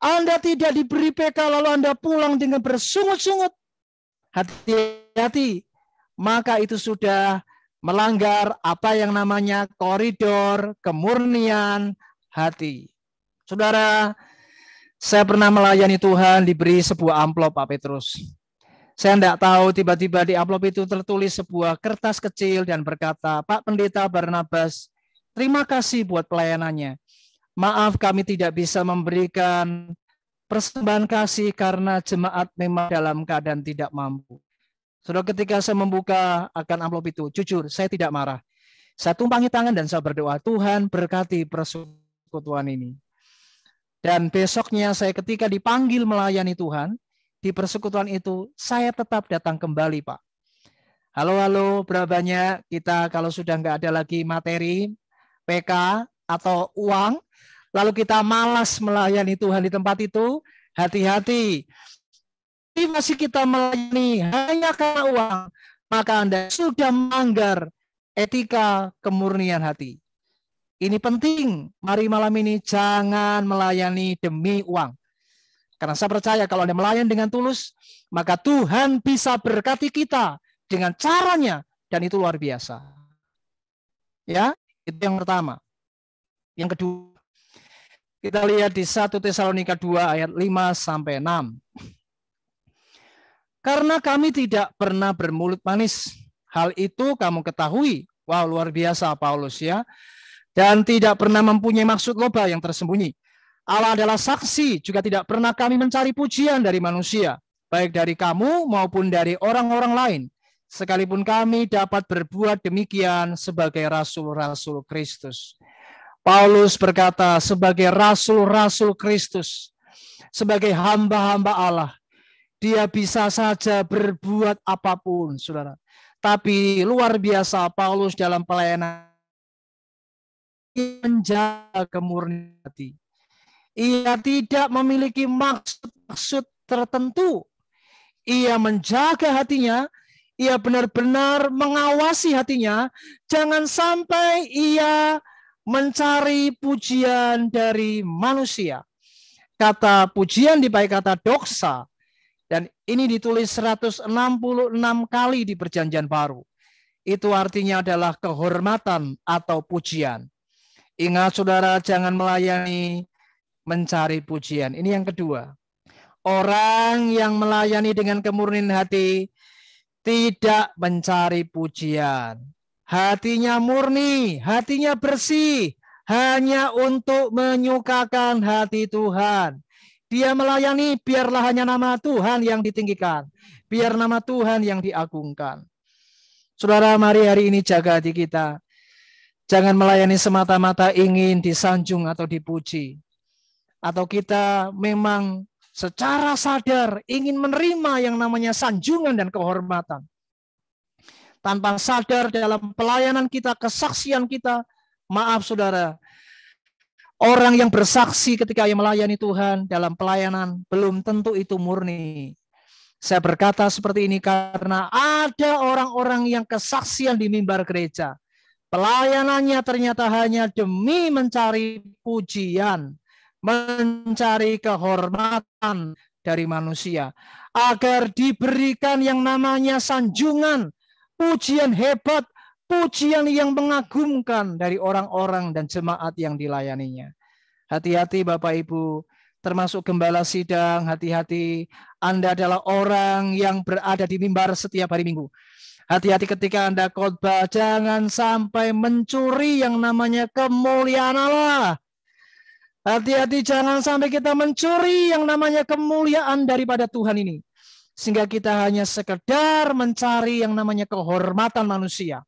Anda tidak diberi PK lalu Anda pulang dengan bersungut-sungut, hati-hati, maka itu sudah melanggar apa yang namanya koridor kemurnian hati. Saudara, saya pernah melayani Tuhan, diberi sebuah amplop Pak Petrus. Saya tidak tahu, tiba-tiba di amplop itu tertulis sebuah kertas kecil dan berkata, Pak Pendeta Barnabas, terima kasih buat pelayanannya. Maaf kami tidak bisa memberikan persembahan kasih karena jemaat memang dalam keadaan tidak mampu. Saudara, ketika saya membuka akan amplop itu, jujur, saya tidak marah. Saya tumpangi tangan dan saya berdoa, Tuhan berkati persekutuan ini. Dan besoknya saya ketika dipanggil melayani Tuhan, di persekutuan itu, saya tetap datang kembali, Pak. Halo, berapa banyak kita kalau sudah nggak ada lagi materi, PK, atau uang, lalu kita malas melayani Tuhan di tempat itu, hati-hati. Jadi masih kita melayani hanya karena uang, maka Anda sudah melanggar etika kemurnian hati. Ini penting, mari malam ini jangan melayani demi uang. Karena saya percaya kalau Anda melayani dengan tulus, maka Tuhan bisa berkati kita dengan caranya, dan itu luar biasa. Ya, itu yang pertama. Yang kedua, kita lihat di 1 Tesalonika 2 ayat 5-6. Karena kami tidak pernah bermulut manis, hal itu kamu ketahui. Wow, luar biasa Paulus ya. Dan tidak pernah mempunyai maksud loba yang tersembunyi. Allah adalah saksi, juga tidak pernah kami mencari pujian dari manusia, baik dari kamu maupun dari orang-orang lain. Sekalipun kami dapat berbuat demikian sebagai rasul-rasul Kristus. Paulus berkata, sebagai rasul-rasul Kristus, sebagai hamba-hamba Allah, dia bisa saja berbuat apapun, saudara. Tapi luar biasa Paulus dalam pelayanan menjaga kemurnian hati. Ia tidak memiliki maksud tertentu. Ia menjaga hatinya, ia benar-benar mengawasi hatinya, jangan sampai ia mencari pujian dari manusia. Kata pujian dipakai kata doksa, dan ini ditulis 166 kali di Perjanjian Baru. Itu artinya adalah kehormatan atau pujian. Ingat saudara, jangan melayani mencari pujian. Ini yang kedua. Orang yang melayani dengan kemurnian hati tidak mencari pujian. Hatinya murni, hatinya bersih, hanya untuk menyukakan hati Tuhan. Dia melayani biarlah hanya nama Tuhan yang ditinggikan. Biar nama Tuhan yang diagungkan. Saudara, mari hari ini jaga hati kita. Jangan melayani semata-mata ingin disanjung atau dipuji. Atau kita memang secara sadar ingin menerima yang namanya sanjungan dan kehormatan. Tanpa sadar dalam pelayanan kita, kesaksian kita, maaf saudara, orang yang bersaksi ketika ia melayani Tuhan dalam pelayanan belum tentu itu murni. Saya berkata seperti ini karena ada orang-orang yang kesaksian di mimbar gereja. Pelayanannya ternyata hanya demi mencari pujian, mencari kehormatan dari manusia, agar diberikan yang namanya sanjungan, pujian hebat, pujian yang mengagumkan dari orang-orang dan jemaat yang dilayaninya. Hati-hati Bapak Ibu, termasuk gembala sidang, hati-hati Anda adalah orang yang berada di mimbar setiap hari Minggu. Hati-hati ketika Anda khotbah, jangan sampai mencuri yang namanya kemuliaan Allah. Hati-hati jangan sampai kita mencuri yang namanya kemuliaan daripada Tuhan ini. Sehingga kita hanya sekedar mencari yang namanya kehormatan manusia.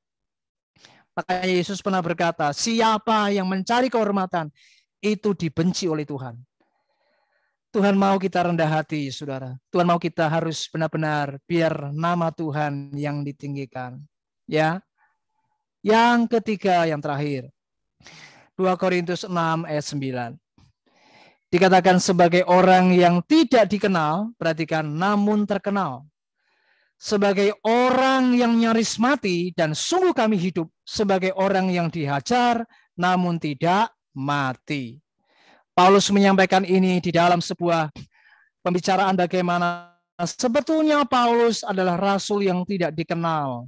Makanya Yesus pernah berkata, siapa yang mencari kehormatan, itu dibenci oleh Tuhan. Tuhan mau kita rendah hati, saudara. Tuhan mau kita harus benar-benar biar nama Tuhan yang ditinggikan. Ya. Yang ketiga, yang terakhir. 2 Korintus 6 ayat 9. Dikatakan sebagai orang yang tidak dikenal, perhatikan, namun terkenal. Sebagai orang yang nyaris mati dan sungguh kami hidup. Sebagai orang yang dihajar, namun tidak mati. Paulus menyampaikan ini di dalam sebuah pembicaraan bagaimana sebetulnya Paulus adalah rasul yang tidak dikenal.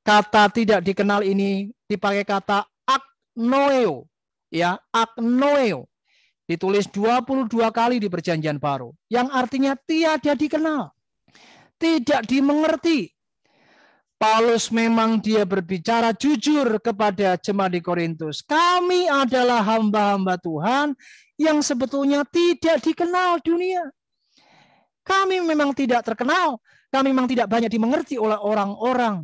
Kata tidak dikenal ini dipakai kata agnoeo, ya, agnoeo. Ditulis 22 kali di Perjanjian Baru, yang artinya tiada dikenal, tidak dimengerti. Paulus memang dia berbicara jujur kepada jemaat di Korintus. Kami adalah hamba-hamba Tuhan yang sebetulnya tidak dikenal dunia. Kami memang tidak terkenal. Kami memang tidak banyak dimengerti oleh orang-orang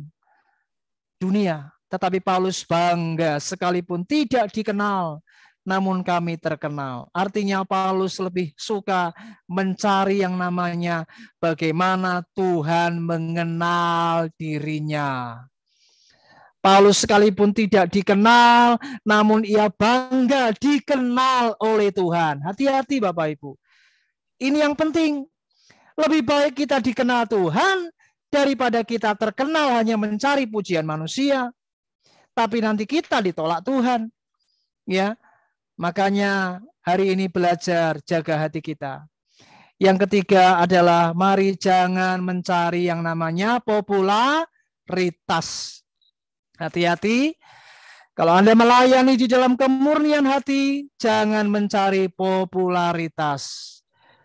dunia. Tetapi Paulus bangga sekalipun tidak dikenal, namun kami terkenal. Artinya Paulus lebih suka mencari yang namanya bagaimana Tuhan mengenal dirinya. Paulus sekalipun tidak dikenal, namun ia bangga dikenal oleh Tuhan. Hati-hati Bapak Ibu. Ini yang penting. Lebih baik kita dikenal Tuhan daripada kita terkenal hanya mencari pujian manusia, tapi nanti kita ditolak Tuhan. Ya. Makanya hari ini belajar jaga hati kita. Yang ketiga adalah mari jangan mencari yang namanya popularitas. Hati-hati, kalau Anda melayani di dalam kemurnian hati, jangan mencari popularitas.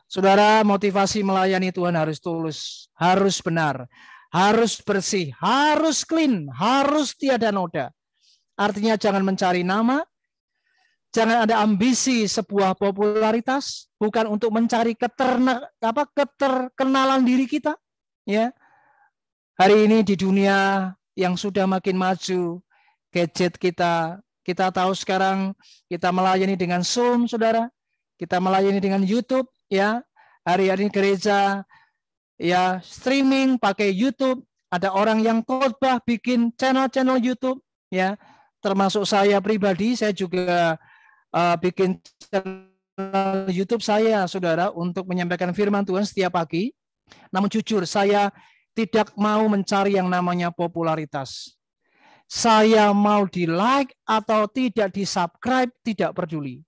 Saudara, motivasi melayani Tuhan harus tulus, harus benar, harus bersih, harus clean, harus tiada noda. Artinya jangan mencari nama, jangan ada ambisi sebuah popularitas, bukan untuk mencari keterkenalan diri kita. Ya, hari ini di dunia yang sudah makin maju, gadget kita tahu sekarang kita melayani dengan Zoom, saudara. Kita melayani dengan YouTube, ya. Hari ini gereja, ya, streaming pakai YouTube. Ada orang yang khotbah bikin channel-channel YouTube, ya. Termasuk saya pribadi, saya juga bikin channel YouTube saya, saudara, untuk menyampaikan firman Tuhan setiap pagi. Namun jujur, saya tidak mau mencari yang namanya popularitas. Saya mau di-like atau tidak di-subscribe, tidak peduli.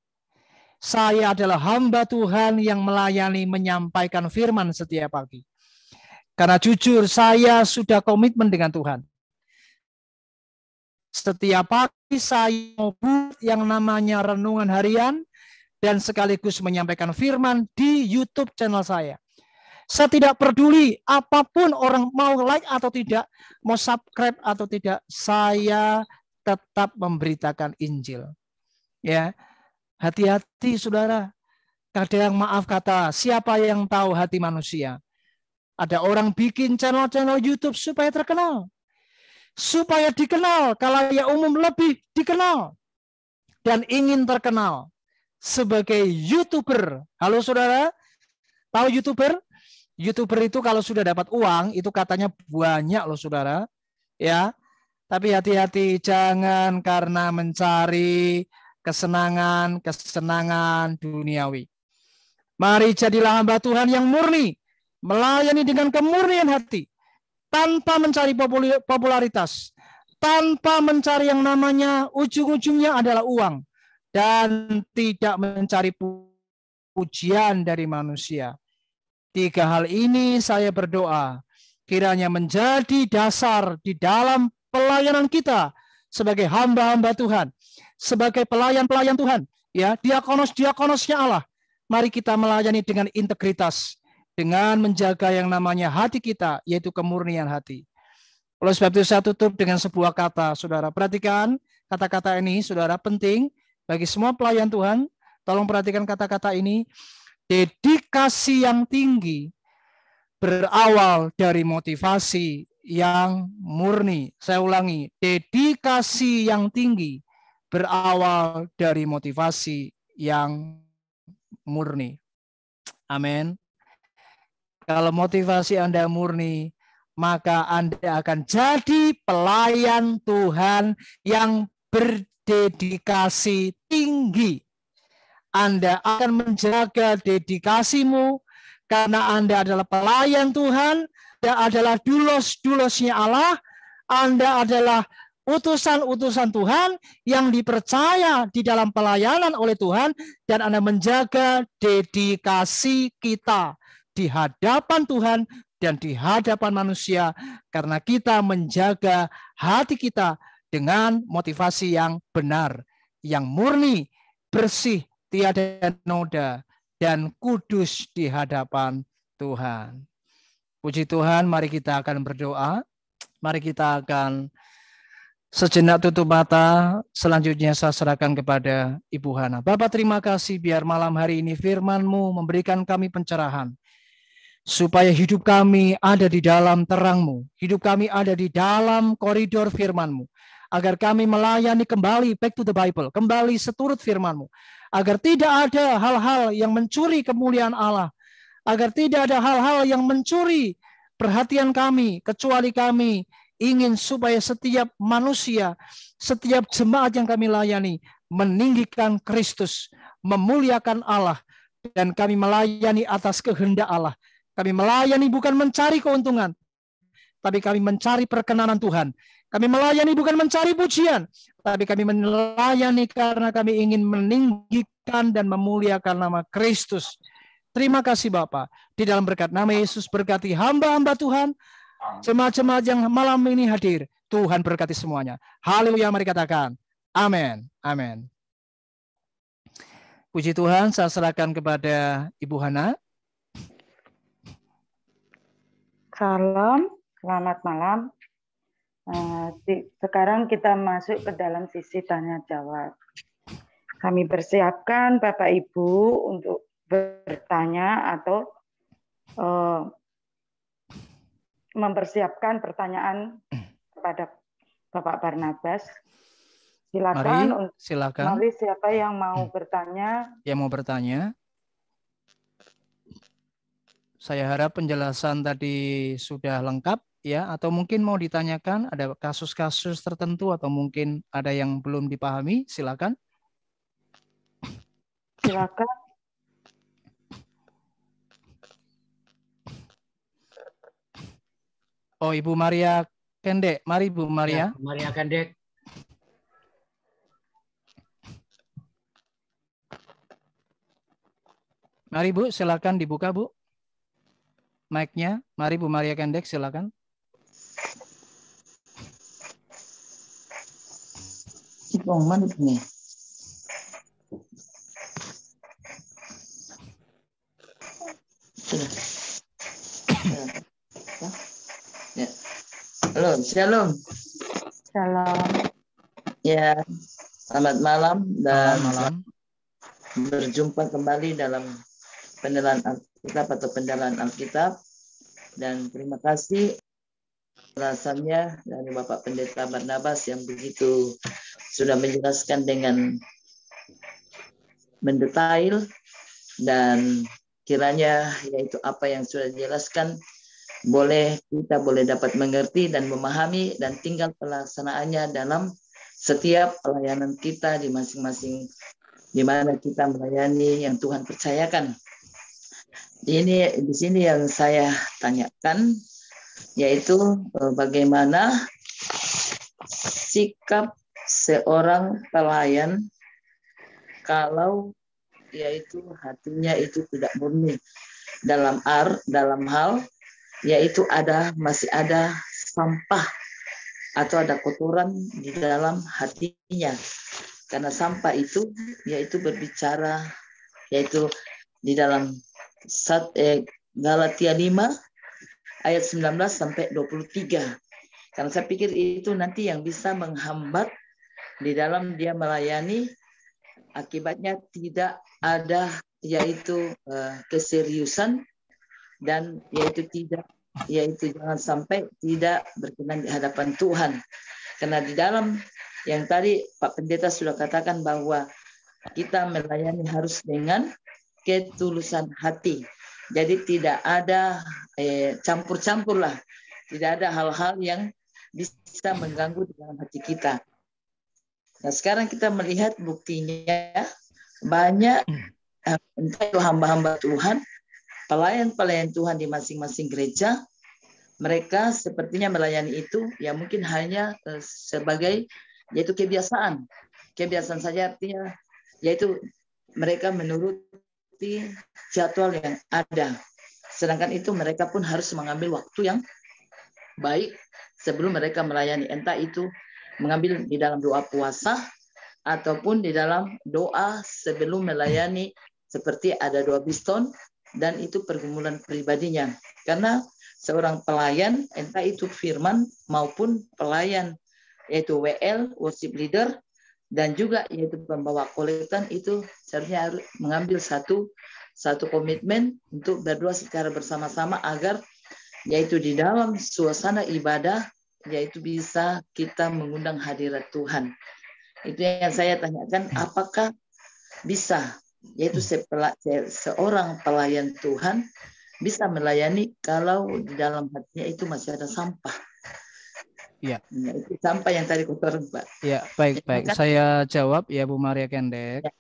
Saya adalah hamba Tuhan yang melayani, menyampaikan firman setiap pagi. Karena jujur, saya sudah komitmen dengan Tuhan. Setiap pagi saya mau buat yang namanya renungan harian dan sekaligus menyampaikan firman di YouTube channel saya. Saya tidak peduli apapun orang mau like atau tidak, mau subscribe atau tidak, saya tetap memberitakan Injil. Ya, hati-hati saudara. Kadang maaf kata, siapa yang tahu hati manusia? Ada orang bikin channel-channel YouTube supaya terkenal. Supaya dikenal, khalayak umum lebih dikenal dan ingin terkenal sebagai YouTuber. Halo saudara, Tahu YouTuber? YouTuber itu kalau sudah dapat uang itu katanya banyak loh saudara. Ya, tapi hati-hati jangan karena mencari kesenangan duniawi. Mari jadilah hamba Tuhan yang murni, melayani dengan kemurnian hati, tanpa mencari popularitas, tanpa mencari yang namanya ujung-ujungnya adalah uang, dan tidak mencari pujian dari manusia. 3 hal ini saya berdoa kiranya menjadi dasar di dalam pelayanan kita sebagai hamba-hamba Tuhan, sebagai pelayan-pelayan Tuhan, ya, diakonos-diakonosnya Allah. Mari kita melayani dengan integritas, dengan menjaga yang namanya hati kita, yaitu kemurnian hati. Oleh sebab itu saya tutup dengan sebuah kata, saudara. Perhatikan kata-kata ini, saudara, penting bagi semua pelayan Tuhan. Tolong perhatikan kata-kata ini. Dedikasi yang tinggi berawal dari motivasi yang murni. Saya ulangi, dedikasi yang tinggi berawal dari motivasi yang murni. Amin. Kalau motivasi Anda murni, maka Anda akan jadi pelayan Tuhan yang berdedikasi tinggi. Anda akan menjaga dedikasimu karena Anda adalah pelayan Tuhan, Anda adalah dulos-dulosnya Allah, Anda adalah utusan-utusan Tuhan yang dipercaya di dalam pelayanan oleh Tuhan, dan Anda menjaga dedikasi kita di hadapan Tuhan dan di hadapan manusia, karena kita menjaga hati kita dengan motivasi yang benar, yang murni, bersih, tiada noda, dan kudus di hadapan Tuhan. Puji Tuhan, mari kita akan berdoa. Mari kita akan sejenak tutup mata. Selanjutnya saya serahkan kepada Ibu Hana. Bapak, terima kasih biar malam hari ini firman-Mu memberikan kami pencerahan, supaya hidup kami ada di dalam terang-Mu, hidup kami ada di dalam koridor firman-Mu, agar kami melayani kembali back to the Bible, kembali seturut firman-Mu, agar tidak ada hal-hal yang mencuri kemuliaan Allah, agar tidak ada hal-hal yang mencuri perhatian kami, kecuali kami ingin supaya setiap manusia, setiap jemaat yang kami layani meninggikan Kristus, memuliakan Allah, dan kami melayani atas kehendak Allah. Kami melayani bukan mencari keuntungan, tapi kami mencari perkenanan Tuhan. Kami melayani bukan mencari pujian, tapi kami melayani karena kami ingin meninggikan dan memuliakan nama Kristus. Terima kasih Bapak. Di dalam berkat nama Yesus, berkati hamba-hamba Tuhan, jemaat-jemaat yang malam ini hadir. Tuhan berkati semuanya. Haleluya, mari katakan amin. Amin. Puji Tuhan, saya serahkan kepada Ibu Hana. Salam, selamat malam. Sekarang kita masuk ke dalam sisi tanya jawab. Kami persiapkan Bapak Ibu untuk bertanya atau mempersiapkan pertanyaan kepada Bapak Barnabas. Silakan. Silakan. Mari siapa yang mau bertanya? Yang mau bertanya. Saya harap penjelasan tadi sudah lengkap ya, atau mungkin mau ditanyakan ada kasus-kasus tertentu atau mungkin ada yang belum dipahami, silakan. Silakan. Oh, Ibu Maria Kendek, mari Bu Maria. Ya, Maria Kendek. Mari Bu, silakan dibuka Bu. Mic-nya, mari Bu Maria Kendek, silakan. Nih. Ya. Halo, shalom. Shalom. Ya, selamat malam dan malam. Berjumpa kembali dalam penilaian Alkitab atau pendalaan Alkitab, dan terima kasih alasannya dari Bapak Pendeta Barnabas yang begitu sudah menjelaskan dengan mendetail dan kiranya yaitu apa yang sudah dijelaskan kita boleh dapat mengerti dan memahami dan tinggal pelaksanaannya dalam setiap pelayanan kita di masing-masing di mana kita melayani yang Tuhan percayakan. Di sini yang saya tanyakan yaitu bagaimana sikap seorang pelayan kalau yaitu hatinya itu tidak murni dalam hal yaitu masih ada sampah atau ada kotoran di dalam hatinya. Karena sampah itu yaitu berbicara yaitu di dalam Galatia 5 ayat 19 sampai 23. Karena saya pikir itu nanti yang bisa menghambat di dalam dia melayani, akibatnya tidak ada yaitu keseriusan dan yaitu jangan sampai tidak berkenan di hadapan Tuhan. Karena di dalam yang tadi Pak Pendeta sudah katakan bahwa kita melayani harus dengan ketulusan hati. Jadi tidak ada campur-campur lah. Tidak ada hal-hal yang bisa mengganggu di dalam hati kita. Nah sekarang kita melihat buktinya banyak entah itu hamba-hamba Tuhan, pelayan-pelayan Tuhan di masing-masing gereja, mereka sepertinya melayani itu ya mungkin hanya sebagai yaitu kebiasaan. Kebiasaan saja artinya yaitu mereka menuruti jadwal yang ada. Sedangkan itu mereka pun harus mengambil waktu yang baik sebelum mereka melayani. Entah itu mengambil di dalam doa puasa ataupun di dalam doa sebelum melayani seperti ada doa biston dan itu pergumulan pribadinya. Karena seorang pelayan entah itu firman maupun pelayan yaitu WL, worship leader, dan juga yaitu pembawa kolektan itu seharusnya harus mengambil satu komitmen untuk berdoa secara bersama-sama agar yaitu di dalam suasana ibadah yaitu bisa kita mengundang hadirat Tuhan. Itu yang saya tanyakan, apakah bisa yaitu seorang pelayan Tuhan bisa melayani kalau di dalam hatinya itu masih ada sampah. Ya. Nah, itu sampah yang tadi kotor, Pak. Ya, baik. Saya jawab ya Bu Maria Kendek.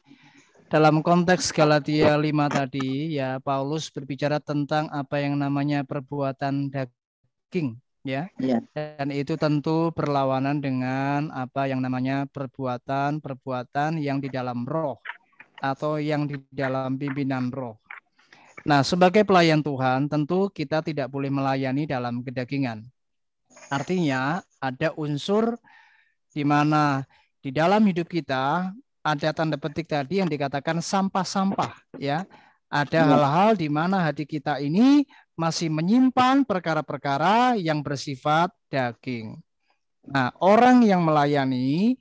Dalam konteks Galatia 5 tadi, ya Paulus berbicara tentang apa yang namanya perbuatan daging, ya. Dan itu tentu berlawanan dengan apa yang namanya perbuatan yang di dalam roh atau yang di dalam pimpinan roh. Nah, sebagai pelayan Tuhan, tentu kita tidak boleh melayani dalam kedagingan. Artinya ada unsur di mana di dalam hidup kita ada tanda petik tadi yang dikatakan sampah-sampah, ya. Ada hal-hal di mana hati kita ini masih menyimpan perkara-perkara yang bersifat daging. Nah, orang yang melayani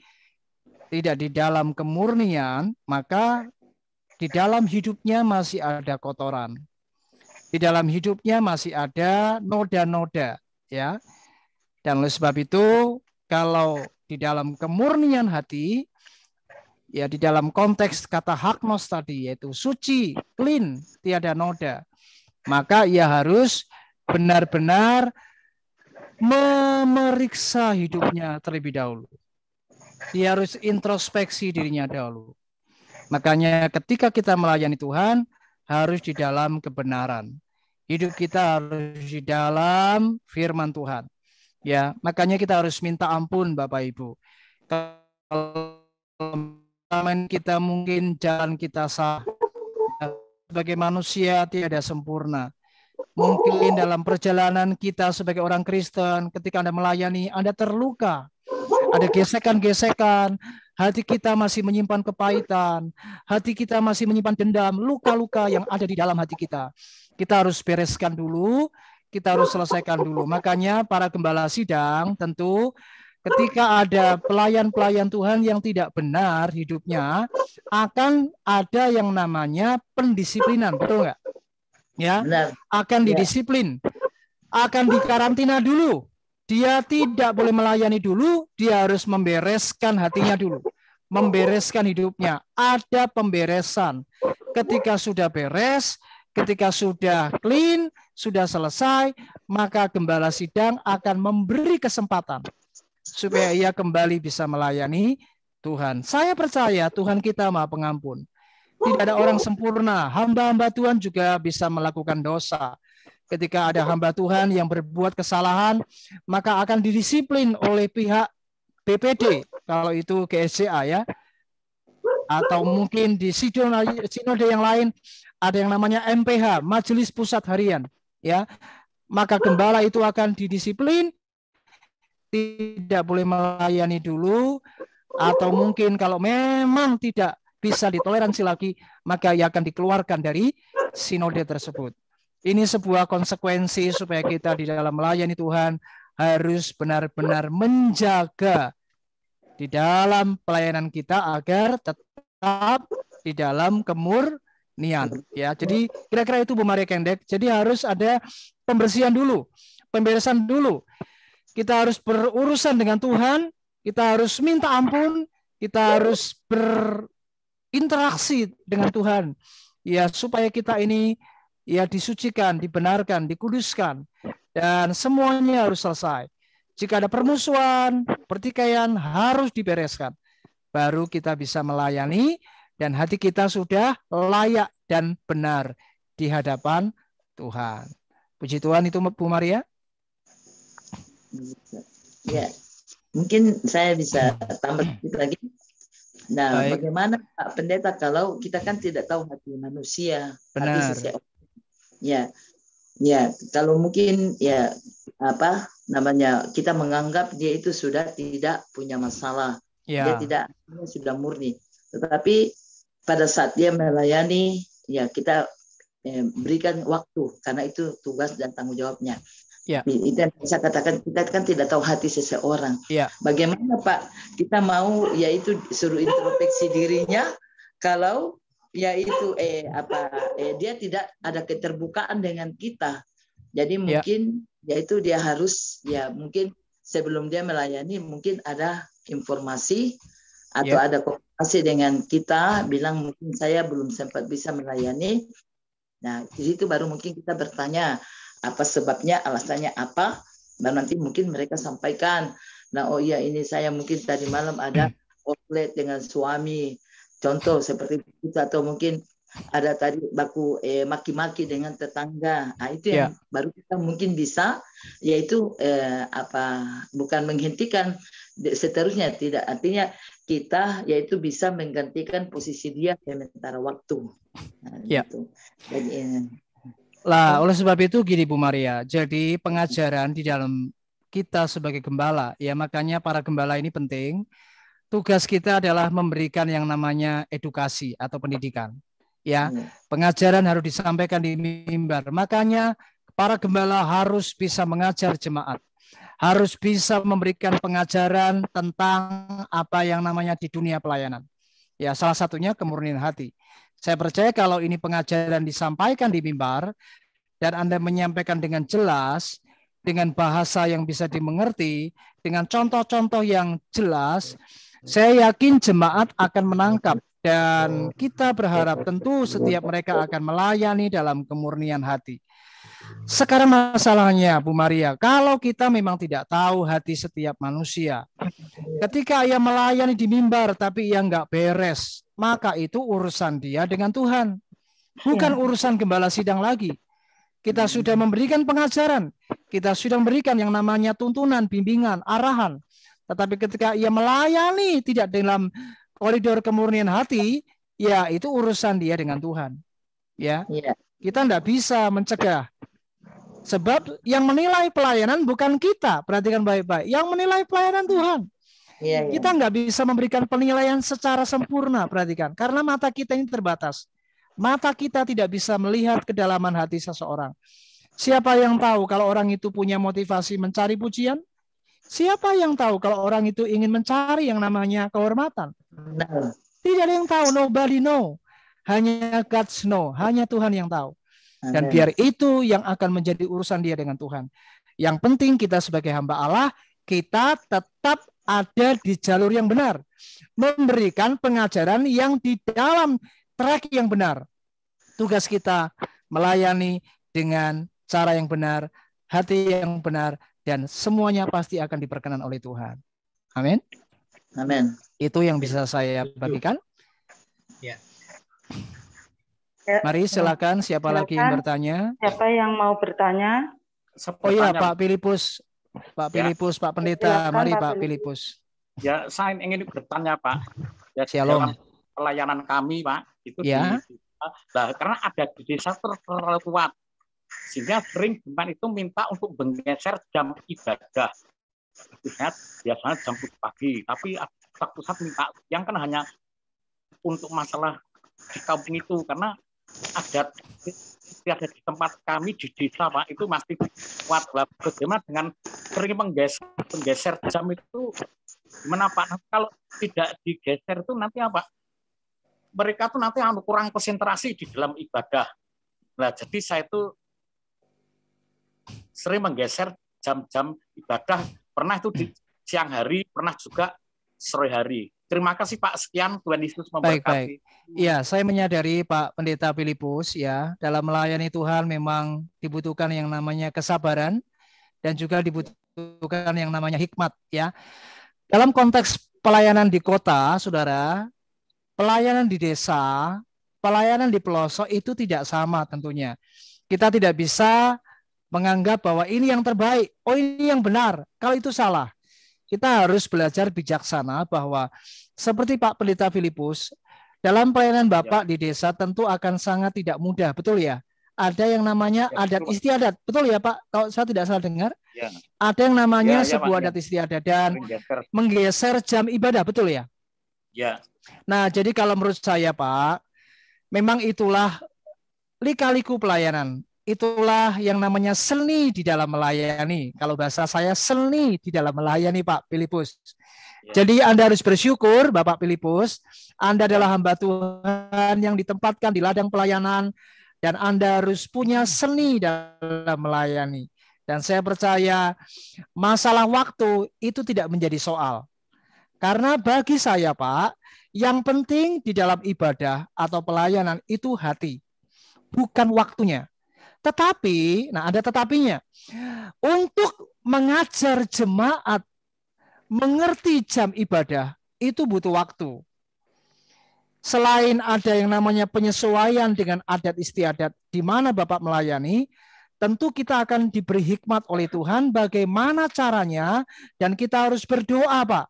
tidak di dalam kemurnian, maka di dalam hidupnya masih ada kotoran. Di dalam hidupnya masih ada noda-noda, ya. Dan oleh sebab itu, kalau di dalam kemurnian hati, ya di dalam konteks kata haknos tadi, yaitu suci, clean, tiada noda, maka ia harus benar-benar memeriksa hidupnya terlebih dahulu. Dia harus introspeksi dirinya dahulu. Makanya ketika kita melayani Tuhan, harus di dalam kebenaran. Hidup kita harus di dalam firman Tuhan. Ya, makanya kita harus minta ampun Bapak Ibu. Kalau kita mungkin jalan kita salah, sebagai manusia tiada sempurna. Mungkin dalam perjalanan kita sebagai orang Kristen, ketika Anda melayani, Anda terluka. Ada gesekan-gesekan, hati kita masih menyimpan kepahitan, hati kita masih menyimpan dendam, luka-luka yang ada di dalam hati kita. Kita harus bereskan dulu, kita harus selesaikan dulu. Makanya para gembala sidang tentu ketika ada pelayan-pelayan Tuhan yang tidak benar hidupnya, akan ada yang namanya pendisiplinan, betul nggak? Ya, akan didisiplin, akan dikarantina dulu. Dia tidak boleh melayani dulu, dia harus membereskan hatinya dulu, membereskan hidupnya. Ada pemberesan. Ketika sudah beres, Ketika sudah clean, sudah selesai, maka gembala sidang akan memberi kesempatan supaya ia kembali bisa melayani Tuhan. Saya percaya Tuhan kita Maha Pengampun. Tidak ada orang sempurna. Hamba-hamba Tuhan juga bisa melakukan dosa. Ketika ada hamba Tuhan yang berbuat kesalahan, maka akan didisiplin oleh pihak BPD, kalau itu GSCA ya. Atau mungkin di sinode yang lain ada yang namanya MPH, Majelis Pusat Harian, ya. Maka gembala itu akan didisiplin, tidak boleh melayani dulu, atau mungkin kalau memang tidak bisa ditoleransi lagi, maka ia akan dikeluarkan dari sinode tersebut. Ini sebuah konsekuensi supaya kita di dalam melayani Tuhan harus benar-benar menjaga di dalam pelayanan kita agar tetap di dalam kemurnian. Ya, jadi kira-kira itu Bu Maria Kendek. Jadi harus ada pembersihan dulu, pemberesan dulu. Kita harus berurusan dengan Tuhan, kita harus minta ampun, kita harus berinteraksi dengan Tuhan. Ya, supaya kita ini ya disucikan, dibenarkan, dikuduskan, dan semuanya harus selesai. Jika ada permusuhan, pertikaian harus dibereskan. Baru kita bisa melayani dan hati kita sudah layak dan benar di hadapan Tuhan. Puji Tuhan itu Bu Maria. Ya, mungkin saya bisa tambah sedikit lagi. Nah, baik. Bagaimana Pak Pendeta kalau kita kan tidak tahu hati manusia, benar. Hati seseorang. Ya, kalau mungkin ya apa namanya kita menganggap dia itu sudah tidak punya masalah, dia tidak sudah murni. Tetapi pada saat dia melayani, ya kita berikan waktu karena itu tugas dan tanggung jawabnya. Ya. Itu yang saya katakan, kita kan tidak tahu hati seseorang. Ya. Bagaimana Pak kita mau yaitu suruh introspeksi dirinya kalau yaitu dia tidak ada keterbukaan dengan kita. Jadi mungkin yaitu dia harus mungkin sebelum dia melayani mungkin ada informasi atau ada komunikasi dengan kita bilang mungkin saya belum sempat bisa melayani. Nah, di situ baru mungkin kita bertanya apa sebabnya, alasannya apa, dan nanti mungkin mereka sampaikan. Nah, oh iya ini saya mungkin tadi malam ada konflik dengan suami. Contoh seperti itu, atau mungkin ada tadi baku maki-maki dengan tetangga. Nah, itu yang baru kita mungkin bisa, yaitu bukan menghentikan seterusnya, tidak. Artinya kita yaitu bisa menggantikan posisi dia sementara waktu. Nah, gitu. Jadi, oleh sebab itu gini Bu Maria, jadi pengajaran di dalam kita sebagai gembala, ya makanya para gembala ini penting. Tugas kita adalah memberikan yang namanya edukasi atau pendidikan. Ya, pengajaran harus disampaikan di mimbar. Makanya para gembala harus bisa mengajar jemaat, harus bisa memberikan pengajaran tentang apa yang namanya di dunia pelayanan. Ya, salah satunya kemurnian hati. Saya percaya kalau ini pengajaran disampaikan di mimbar dan Anda menyampaikan dengan jelas, dengan bahasa yang bisa dimengerti, dengan contoh-contoh yang jelas, saya yakin jemaat akan menangkap dan kita berharap tentu setiap mereka akan melayani dalam kemurnian hati. Sekarang masalahnya Bu Maria, kalau kita memang tidak tahu hati setiap manusia, ketika ia melayani di mimbar tapi ia nggak beres, maka itu urusan dia dengan Tuhan, bukan urusan gembala sidang lagi. Kita sudah memberikan pengajaran, kita sudah memberikan yang namanya tuntunan, bimbingan, arahan. Tetapi ketika ia melayani tidak dalam koridor kemurnian hati, ya itu urusan dia dengan Tuhan. Ya, kita tidak bisa mencegah. Sebab yang menilai pelayanan bukan kita. Perhatikan baik-baik. Yang menilai pelayanan Tuhan. Kita nggak bisa memberikan penilaian secara sempurna. Perhatikan, karena mata kita ini terbatas. Mata kita tidak bisa melihat kedalaman hati seseorang. Siapa yang tahu kalau orang itu punya motivasi mencari pujian? Siapa yang tahu kalau orang itu ingin mencari yang namanya kehormatan? Tidak ada yang tahu, nobody know. Hanya God know, hanya Tuhan yang tahu. Dan biar itu yang akan menjadi urusan dia dengan Tuhan. Yang penting kita sebagai hamba Allah, kita tetap ada di jalur yang benar. Memberikan pengajaran yang di dalam track yang benar. Tugas kita melayani dengan cara yang benar, hati yang benar, dan semuanya pasti akan diperkenan oleh Tuhan. Amin. Amin. Itu yang bisa saya bagikan. Ya. Mari silakan, siapa lagi yang bertanya? Siapa yang mau bertanya? Oh iya, Pak Filipus. Pak Filipus, Pak Pendeta. Silakan, Mari Pak Pak Filipus. Ya, saya ingin bertanya, Pak. Ya, Shalom. dalam pelayanan kami, Pak, itu Ya. karena ada di desa terlalu kuat, sehingga sering jemaat itu minta untuk menggeser jam ibadah. Biasanya jam 7 pagi, tapi satu saat minta yang kan hanya untuk masalah di kampung itu, karena ada di tempat kami di desa, Pak, itu masih kuat. Bagaimana dengan sering menggeser jam itu? Gimana, Pak? Kalau tidak digeser itu nanti apa? Mereka tuh nanti kurang konsentrasi di dalam ibadah. Nah, jadi saya itu sering menggeser jam-jam ibadah. Pernah itu di siang hari, pernah juga sore hari. Terima kasih, Pak. Sekian, Tuhan Yesus memberkati. Baik. Ya, saya menyadari Pak Pendeta Filipus, ya, dalam melayani Tuhan memang dibutuhkan yang namanya kesabaran dan juga dibutuhkan yang namanya hikmat, ya. Dalam konteks pelayanan di kota, saudara, pelayanan di desa, pelayanan di pelosok itu tidak sama tentunya. Kita tidak bisa menganggap bahwa ini yang terbaik, oh ini yang benar, kalau itu salah. Kita harus belajar bijaksana bahwa seperti Pak Pendeta Filipus, dalam pelayanan Bapak di desa tentu akan sangat tidak mudah, betul ya? Ada yang namanya adat istiadat, betul ya Pak? Kalau saya tidak salah dengar, ada yang namanya sebuah adat istiadat dan menggeser jam ibadah, betul ya? Ya. Nah, jadi kalau menurut saya Pak, memang itulah lika-liku pelayanan. Itulah yang namanya seni di dalam melayani. Kalau bahasa saya seni di dalam melayani Pak Filipus. Jadi Anda harus bersyukur Bapak Filipus, Anda adalah hamba Tuhan yang ditempatkan di ladang pelayanan dan Anda harus punya seni dalam melayani. Dan saya percaya masalah waktu itu tidak menjadi soal. Karena bagi saya Pak, yang penting di dalam ibadah atau pelayanan itu hati, bukan waktunya. Tetapi, nah ada tetapinya, untuk mengajar jemaat mengerti jam ibadah itu butuh waktu. Selain ada yang namanya penyesuaian dengan adat istiadat di mana Bapak melayani, tentu kita akan diberi hikmat oleh Tuhan bagaimana caranya dan kita harus berdoa, Pak.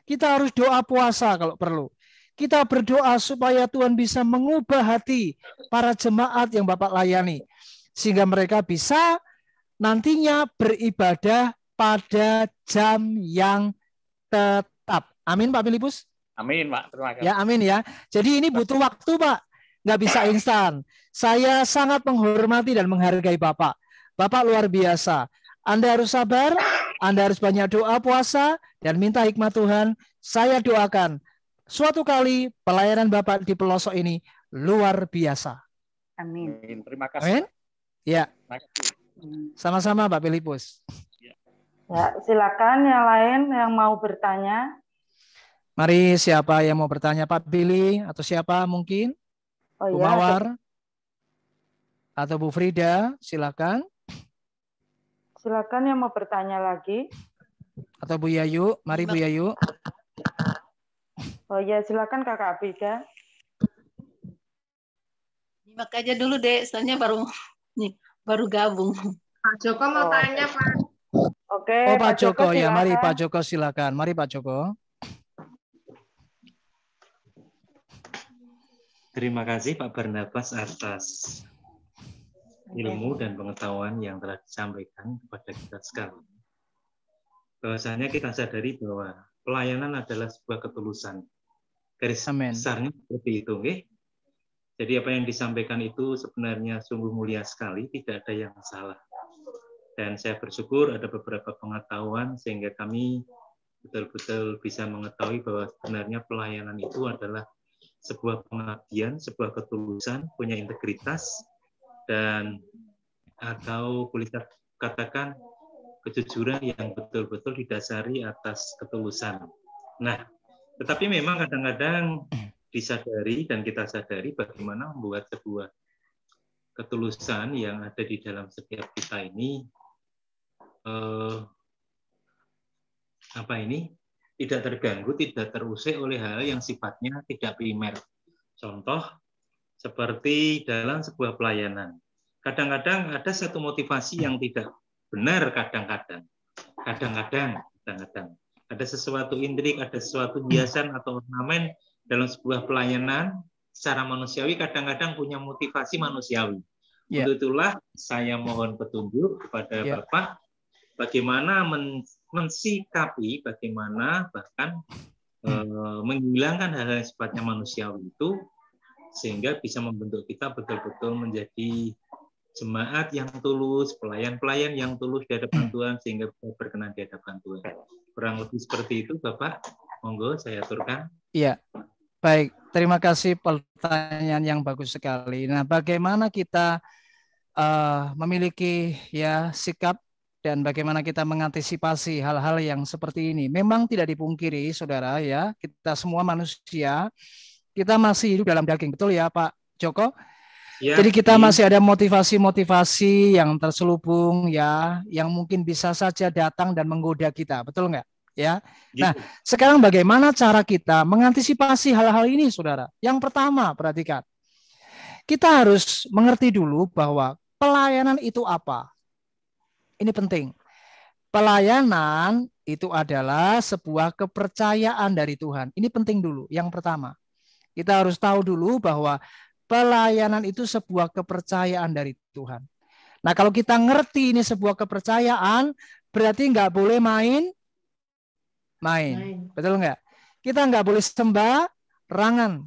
Kita harus doa puasa kalau perlu. Kita berdoa supaya Tuhan bisa mengubah hati para jemaat yang Bapak layani. Sehingga mereka bisa nantinya beribadah pada jam yang tetap. Amin Pak Filipus? Amin Pak, terima kasih. Ya amin ya. Jadi ini butuh waktu Pak. Nggak bisa instan. Saya sangat menghormati dan menghargai Bapak. Bapak luar biasa. Anda harus sabar, Anda harus banyak doa puasa, dan minta hikmat Tuhan. Saya doakan suatu kali pelayanan Bapak di pelosok ini luar biasa. Amin. Terima kasih. Amin. Ya, sama-sama Pak Filipus. Ya, silakan yang lain yang mau bertanya. Mari siapa yang mau bertanya Pak Billy atau siapa mungkin? Bu Mawar atau Bu Frida, silakan. Silakan yang mau bertanya lagi. Atau Bu Yayu, mari Bu Yayu. Oh ya, silakan Kakak Abida. Nyimak aja dulu deh, soalnya baru gabung. Pak Joko mau tanya Pak. Oke. Oh Pak Joko ya, mari Pak Joko silakan. Mari Pak Joko. Terima kasih Pak Barnabas atas ilmu dan pengetahuan yang telah disampaikan kepada kita sekalian. Bahwasanya kita sadari bahwa pelayanan adalah sebuah ketulusan. Garis besarnya seperti itu, okay? Jadi apa yang disampaikan itu sebenarnya sungguh mulia sekali, tidak ada yang salah. Dan saya bersyukur ada beberapa pengetahuan sehingga kami betul-betul bisa mengetahui bahwa sebenarnya pelayanan itu adalah sebuah pengabdian, sebuah ketulusan, punya integritas, dan atau boleh katakan kejujuran yang betul-betul didasari atas ketulusan. Nah, tetapi memang kadang-kadang disadari dan kita sadari bagaimana membuat sebuah ketulusan yang ada di dalam setiap kita ini tidak terganggu, tidak terusik oleh hal yang sifatnya tidak primer. Contoh seperti dalam sebuah pelayanan. Kadang-kadang ada satu motivasi yang tidak benar, kadang-kadang ada sesuatu intrik, ada sesuatu hiasan atau ornamen dalam sebuah pelayanan secara manusiawi, kadang-kadang punya motivasi manusiawi. Untuk itulah saya mohon petunjuk kepada Bapak bagaimana mensikapi, bagaimana bahkan menghilangkan hal-hal yang sifatnya manusiawi itu, sehingga bisa membentuk kita betul-betul menjadi jemaat yang tulus, pelayan-pelayan yang tulus di hadapan Tuhan, sehingga bisa berkenan di hadapan Tuhan. Kurang lebih seperti itu, Bapak. Monggo saya aturkan. Iya, baik. Terima kasih, pertanyaan yang bagus sekali. Nah, bagaimana kita memiliki sikap dan bagaimana kita mengantisipasi hal-hal yang seperti ini? Memang tidak dipungkiri, saudara, ya, kita semua manusia, kita masih hidup dalam daging, betul ya, Pak Joko? Ya, jadi kita masih ada motivasi-motivasi yang terselubung yang mungkin bisa saja datang dan menggoda kita, betul nggak? Ya. Nah, sekarang bagaimana cara kita mengantisipasi hal-hal ini, saudara? Yang pertama, perhatikan. Kita harus mengerti dulu bahwa pelayanan itu apa. Ini penting. Pelayanan itu adalah sebuah kepercayaan dari Tuhan. Ini penting dulu. Yang pertama, kita harus tahu dulu bahwa pelayanan itu sebuah kepercayaan dari Tuhan. Nah, kalau kita ngerti ini sebuah kepercayaan, berarti nggak boleh main. Betul nggak? Kita nggak boleh sembarangan.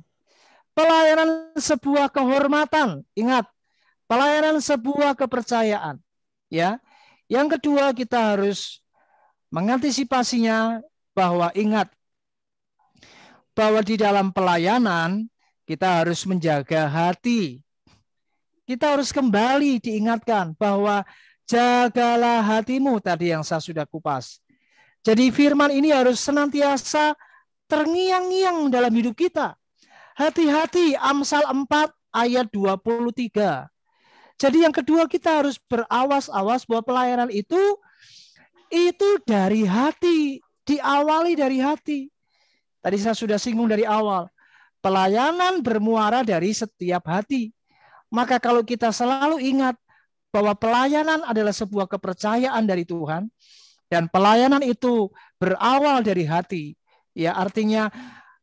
Pelayanan sebuah kehormatan. Ingat, pelayanan sebuah kepercayaan. Ya. Yang kedua, kita harus mengantisipasinya bahwa ingat bahwa di dalam pelayanan kita harus menjaga hati. Kita harus kembali diingatkan bahwa jagalah hatimu, tadi yang saya sudah kupas. Jadi firman ini harus senantiasa terngiang-ngiang dalam hidup kita. Hati-hati, Amsal 4 ayat 23. Jadi yang kedua, kita harus berawas-awas bahwa pelayanan itu dari hati, diawali dari hati. Tadi saya sudah singgung dari awal. Pelayanan bermuara dari setiap hati. Maka kalau kita selalu ingat bahwa pelayanan adalah sebuah kepercayaan dari Tuhan dan pelayanan itu berawal dari hati, ya artinya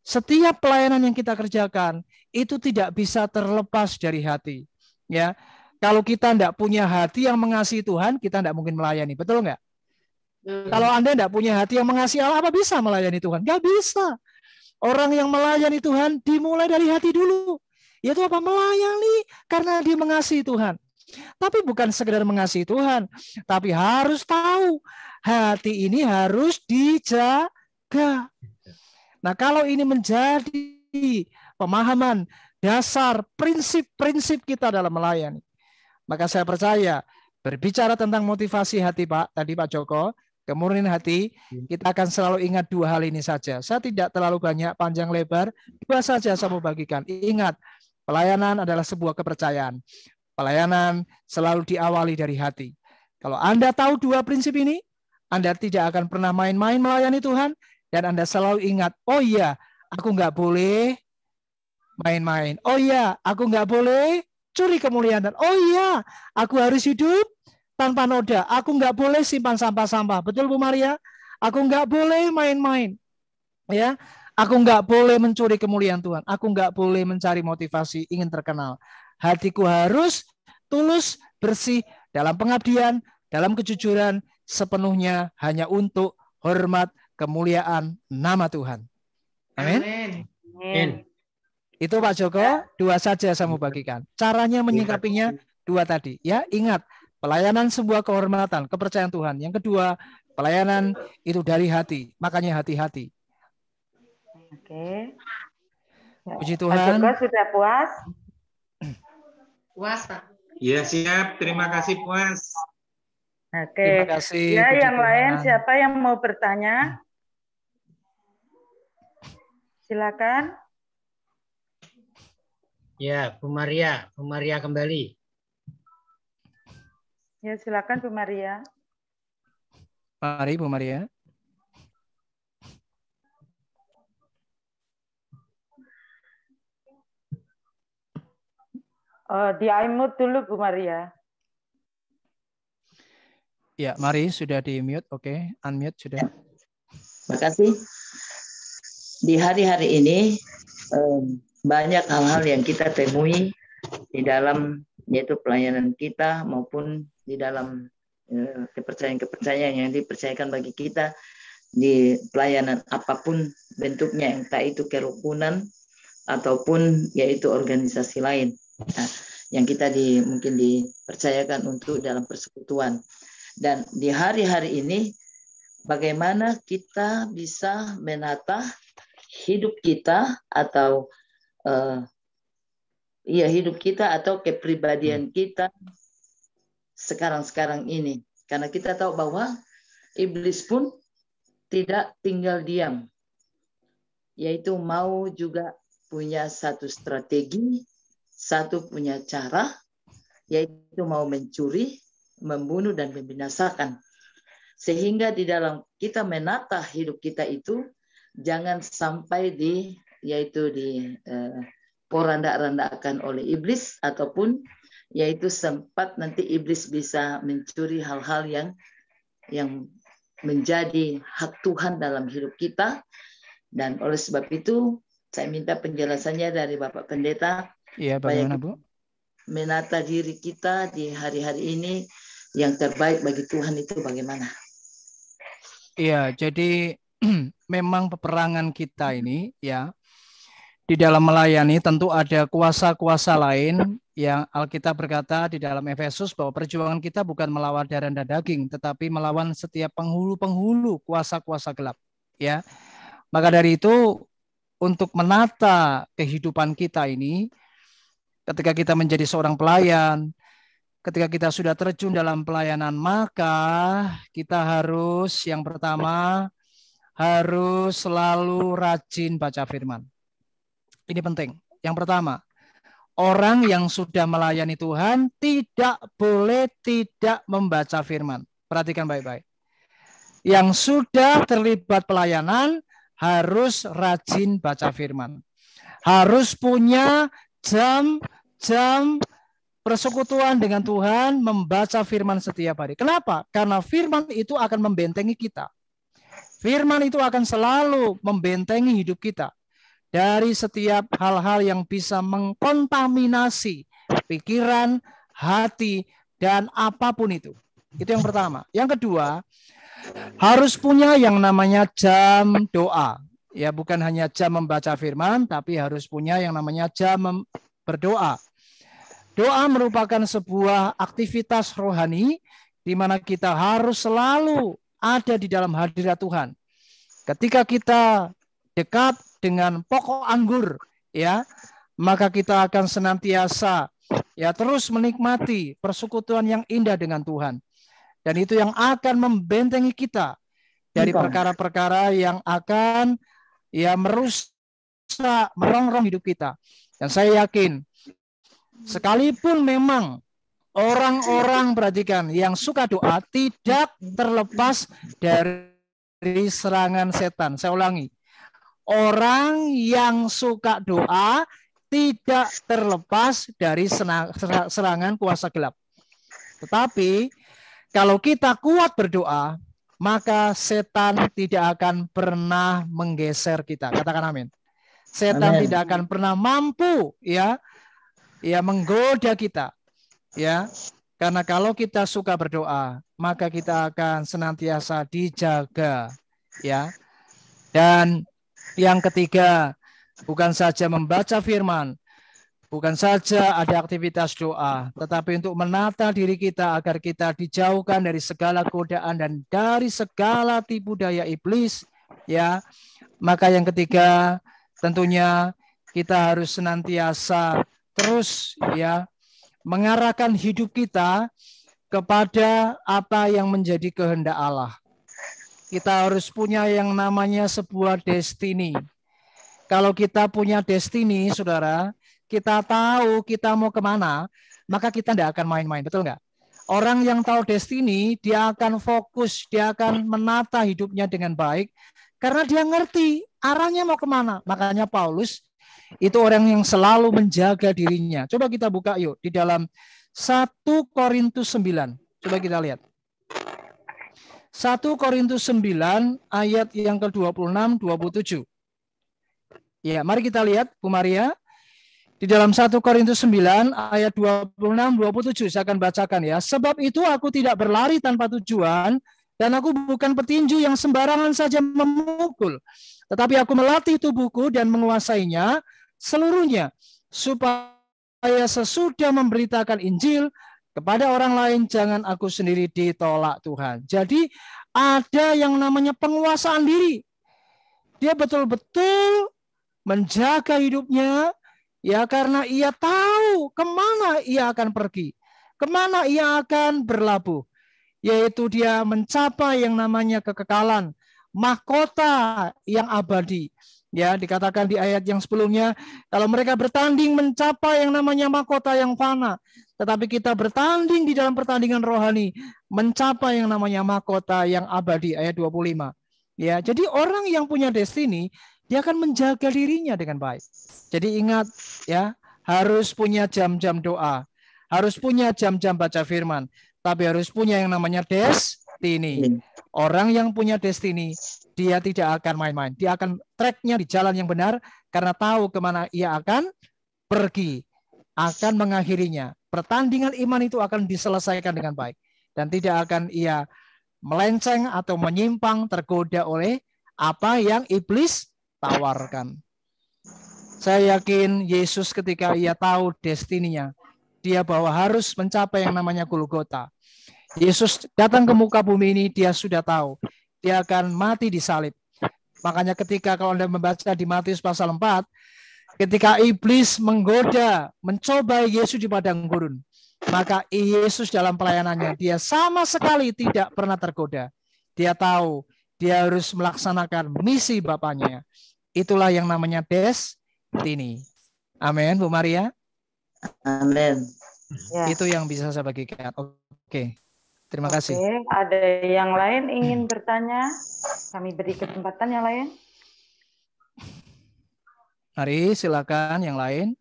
setiap pelayanan yang kita kerjakan itu tidak bisa terlepas dari hati. Ya, kalau kita tidak punya hati yang mengasihi Tuhan, kita tidak mungkin melayani, betul nggak? Kalau Anda tidak punya hati yang mengasihi Allah, apa bisa melayani Tuhan? Nggak bisa. Orang yang melayani Tuhan dimulai dari hati dulu. Yaitu apa? Melayani karena dia mengasihi Tuhan. Tapi bukan sekedar mengasihi Tuhan, tapi harus tahu hati ini harus dijaga. Nah, kalau ini menjadi pemahaman dasar prinsip-prinsip kita dalam melayani, maka saya percaya berbicara tentang motivasi hati, Pak, tadi Pak Joko, kemurnian hati, kita akan selalu ingat dua hal ini saja. Saya tidak terlalu banyak panjang lebar, dua saja saya mau bagikan. Ingat, pelayanan adalah sebuah kepercayaan. Pelayanan selalu diawali dari hati. Kalau Anda tahu dua prinsip ini, Anda tidak akan pernah main-main melayani Tuhan, dan Anda selalu ingat, oh iya, aku nggak boleh main-main. Oh iya, aku nggak boleh curi kemuliaan. Oh iya, aku harus hidup tanpa noda. Aku nggak boleh simpan sampah-sampah. Betul Bu Maria? Aku nggak boleh main-main. Ya, aku nggak boleh mencuri kemuliaan Tuhan. Aku nggak boleh mencari motivasi ingin terkenal. Hatiku harus tulus, bersih dalam pengabdian, dalam kejujuran, sepenuhnya hanya untuk hormat kemuliaan nama Tuhan. Amin. Itu Pak Joko, dua saja saya mau bagikan. Caranya menyikapinya dua tadi. Ya, ingat, pelayanan sebuah kehormatan, kepercayaan Tuhan. Yang kedua, pelayanan itu dari hati. Makanya hati-hati. Oke. Puji Tuhan. Pak Joko sudah puas? Puas, Pak. Ya, siap. Terima kasih, puas. Oke. Terima kasih. Ya, yang lain siapa yang mau bertanya? Silakan. Ya, Bu Maria kembali. Ya, silakan Bu Maria. Mari Bu Maria. Di unmute dulu Bu Maria. Ya, mari sudah di mute. Oke, unmute sudah. Terima kasih. Di hari-hari ini banyak hal-hal yang kita temui di dalam yaitu pelayanan kita maupun di dalam kepercayaan-kepercayaan yang dipercayakan bagi kita di pelayanan apapun bentuknya, entah itu kerukunan ataupun yaitu organisasi lain yang kita mungkin dipercayakan untuk dalam persekutuan. Dan di hari-hari ini bagaimana kita bisa menata hidup kita atau hidup kita atau kepribadian kita sekarang ini, karena kita tahu bahwa iblis pun tidak tinggal diam, yaitu mau juga punya satu strategi, satu punya cara, yaitu mau mencuri, membunuh dan membinasakan. Sehingga di dalam kita menata hidup kita itu jangan sampai porandak-randakan oleh iblis, ataupun yaitu sempat nanti iblis bisa mencuri hal-hal yang menjadi hak Tuhan dalam hidup kita. Dan oleh sebab itu saya minta penjelasannya dari Bapak Pendeta. Iya, bagaimana Bu? Menata diri kita di hari-hari ini yang terbaik bagi Tuhan itu bagaimana? Iya, jadi memang peperangan kita ini ya di dalam melayani tentu ada kuasa-kuasa lain yang Alkitab berkata di dalam Efesus bahwa perjuangan kita bukan melawan darah dan daging, tetapi melawan setiap penghulu-penghulu kuasa-kuasa gelap. Ya, maka dari itu untuk menata kehidupan kita ini, ketika kita menjadi seorang pelayan, ketika kita sudah terjun dalam pelayanan, maka kita harus yang pertama harus selalu rajin baca firman. Ini penting. Yang pertama, orang yang sudah melayani Tuhan tidak boleh tidak membaca firman. Perhatikan baik-baik. Yang sudah terlibat pelayanan harus rajin baca firman. Harus punya jam-jam persekutuan dengan Tuhan, membaca firman setiap hari. Kenapa? Karena firman itu akan membentengi kita. Firman itu akan selalu membentengi hidup kita dari setiap hal-hal yang bisa mengkontaminasi pikiran, hati, dan apapun itu. Itu yang pertama. Yang kedua, harus punya yang namanya jam doa. Ya, bukan hanya jam membaca firman, tapi harus punya yang namanya jam berdoa. Doa merupakan sebuah aktivitas rohani di mana kita harus selalu ada di dalam hadirat Tuhan. Ketika kita dekat dengan pokok anggur, ya, maka kita akan senantiasa ya terus menikmati persekutuan yang indah dengan Tuhan. Dan itu yang akan membentengi kita dari perkara-perkara yang akan ya merusak, merongrong hidup kita. Dan saya yakin sekalipun memang orang-orang, perhatikan, yang suka doa tidak terlepas dari serangan setan. Saya ulangi. Orang yang suka doa tidak terlepas dari serangan kuasa gelap. Tetapi kalau kita kuat berdoa, maka setan tidak akan pernah menggeser kita. Katakan amin. Setan tidak akan pernah mampu ya menggoda kita. Ya, karena kalau kita suka berdoa, maka kita akan senantiasa dijaga, ya. Dan yang ketiga, bukan saja membaca firman, bukan saja ada aktivitas doa, tetapi untuk menata diri kita agar kita dijauhkan dari segala godaan dan dari segala tipu daya iblis, ya. Maka yang ketiga, tentunya kita harus senantiasa terus ya mengarahkan hidup kita kepada apa yang menjadi kehendak Allah. Kita harus punya yang namanya sebuah destiny. Kalau kita punya destiny, saudara, kita tahu kita mau kemana, maka kita tidak akan main-main, betul nggak? Orang yang tahu destiny, dia akan fokus, dia akan menata hidupnya dengan baik, karena dia ngerti arahnya mau kemana. Makanya Paulus itu orang yang selalu menjaga dirinya. Coba kita buka yuk di dalam 1 Korintus 9. Coba kita lihat. 1 Korintus 9 ayat yang ke-26, 27. Ya, mari kita lihat Bu Maria. Di dalam 1 Korintus 9 ayat 26, 27 saya akan bacakan ya. Sebab itu aku tidak berlari tanpa tujuan dan aku bukan petinju yang sembarangan saja memukul. Tetapi aku melatih tubuhku dan menguasainya seluruhnya supaya sesudah memberitakan Injil kepada orang lain jangan aku sendiri ditolak Tuhan. Jadi ada yang namanya penguasaan diri. Dia betul-betul menjaga hidupnya, ya, karena ia tahu kemana ia akan pergi, kemana ia akan berlabuh, yaitu dia mencapai yang namanya kekekalan, mahkota yang abadi. Ya, dikatakan di ayat yang sebelumnya, kalau mereka bertanding mencapai yang namanya mahkota yang fana, tetapi kita bertanding di dalam pertandingan rohani, mencapai yang namanya mahkota yang abadi, ayat 25. Ya, jadi orang yang punya destiny, dia akan menjaga dirinya dengan baik. Jadi ingat ya, harus punya jam-jam doa, harus punya jam-jam baca firman, tapi harus punya yang namanya destiny. Orang yang punya destiny, dia tidak akan main-main. Dia akan tracknya di jalan yang benar karena tahu kemana ia akan pergi, akan mengakhirinya. Pertandingan iman itu akan diselesaikan dengan baik dan tidak akan ia melenceng atau menyimpang tergoda oleh apa yang iblis tawarkan. Saya yakin Yesus ketika ia tahu destininya, dia bahwa harus mencapai yang namanya Golgota. Yesus datang ke muka bumi ini, dia sudah tahu. Dia akan mati di salib. Makanya ketika kalau Anda membaca di Matius pasal 4, ketika iblis menggoda, mencoba Yesus di padang gurun, maka Yesus dalam pelayanannya, dia sama sekali tidak pernah tergoda. Dia tahu, dia harus melaksanakan misi Bapaknya. Itulah yang namanya destiny. Amin, Bu Maria. Amin. Ya. Itu yang bisa saya bagikan. Oke. Terima kasih. Ada yang lain ingin bertanya? Kami beri kesempatan yang lain. Mari silakan yang lain.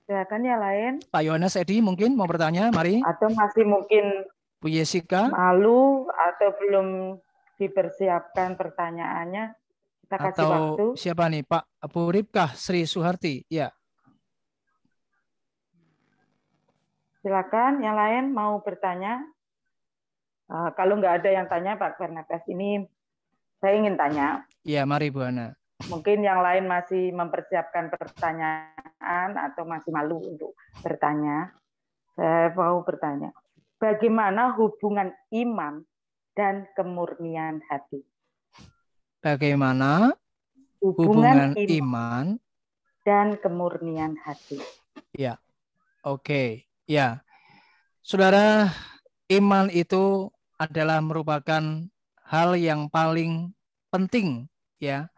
Silakan yang lain. Pak Yohanes Edi mungkin mau bertanya, mari. Atau masih mungkin Bu Jessica. Malu atau belum dipersiapkan pertanyaannya. Kita kasih atau waktu. Siapa nih, Pak Bu Ripkah Sri Suharti? Ya. Silakan yang lain mau bertanya. Kalau nggak ada yang tanya, Pak Bernatas, ini saya ingin tanya. Ya, mari Bu Ana. Mungkin yang lain masih mempersiapkan pertanyaan atau masih malu untuk bertanya. Saya mau bertanya, bagaimana hubungan iman dan kemurnian hati? Bagaimana hubungan iman dan kemurnian hati? Ya, oke. Ya, saudara, iman itu adalah merupakan hal yang paling penting, ya,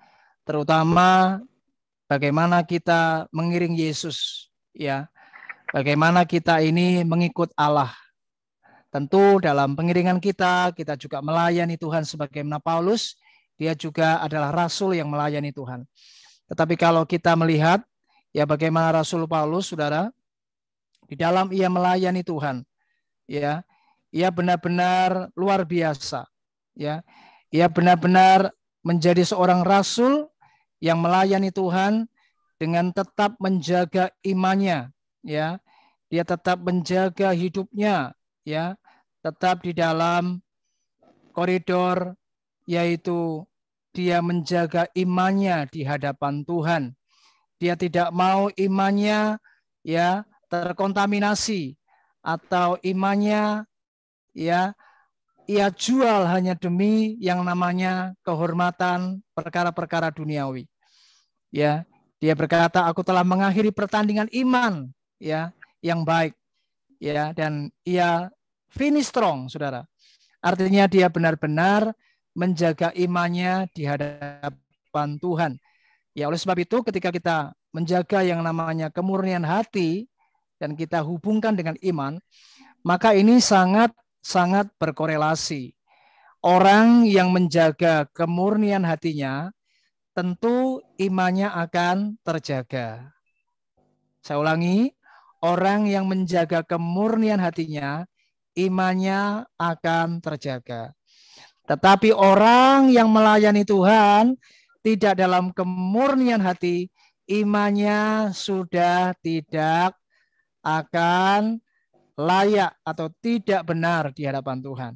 terutama bagaimana kita mengiring Yesus, ya, bagaimana kita ini mengikut Allah. Tentu dalam pengiringan kita juga melayani Tuhan sebagaimana Paulus, dia juga adalah rasul yang melayani Tuhan. Tetapi kalau kita melihat, ya, bagaimana Rasul Paulus, saudara, di dalam ia melayani Tuhan, ya, ia benar-benar luar biasa, ya, ia benar-benar menjadi seorang rasul yang melayani Tuhan dengan tetap menjaga imannya, ya, dia tetap menjaga hidupnya, ya, tetap di dalam koridor, yaitu dia menjaga imannya di hadapan Tuhan. Dia tidak mau imannya, ya, terkontaminasi atau imannya, ya, ia jual hanya demi yang namanya kehormatan perkara-perkara duniawi. Ya, dia berkata, aku telah mengakhiri pertandingan iman, ya, yang baik, ya, dan ia finish strong, saudara. Artinya dia benar-benar menjaga imannya di hadapan Tuhan. Ya, oleh sebab itu ketika kita menjaga yang namanya kemurnian hati, dan kita hubungkan dengan iman, maka ini sangat berkorelasi. Orang yang menjaga kemurnian hatinya, tentu imannya akan terjaga. Saya ulangi, orang yang menjaga kemurnian hatinya, imannya akan terjaga. Tetapi orang yang melayani Tuhan tidak dalam kemurnian hati, imannya sudah tidak akan layak atau tidak benar di hadapan Tuhan.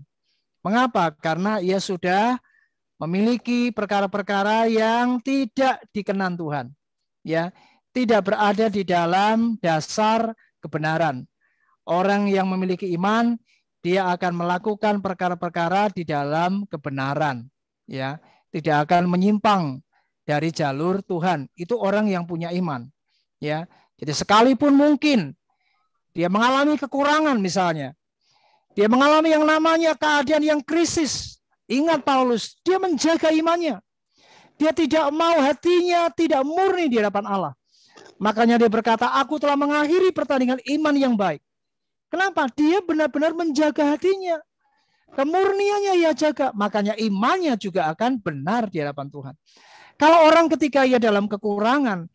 Mengapa? Karena ia sudah memiliki perkara-perkara yang tidak dikenan Tuhan. Ya, tidak berada di dalam dasar kebenaran. Orang yang memiliki iman, dia akan melakukan perkara-perkara di dalam kebenaran. Ya, tidak akan menyimpang dari jalur Tuhan. Itu orang yang punya iman. Ya, jadi sekalipun mungkin dia mengalami kekurangan misalnya, dia mengalami yang namanya keadaan yang krisis. Ingat Paulus, dia menjaga imannya. Dia tidak mau hatinya tidak murni di hadapan Allah. Makanya dia berkata, aku telah mengakhiri pertandingan iman yang baik. Kenapa? Dia benar-benar menjaga hatinya. Kemurniannya ia jaga. Makanya imannya juga akan benar di hadapan Tuhan. Kalau orang ketika ia dalam kekurangan,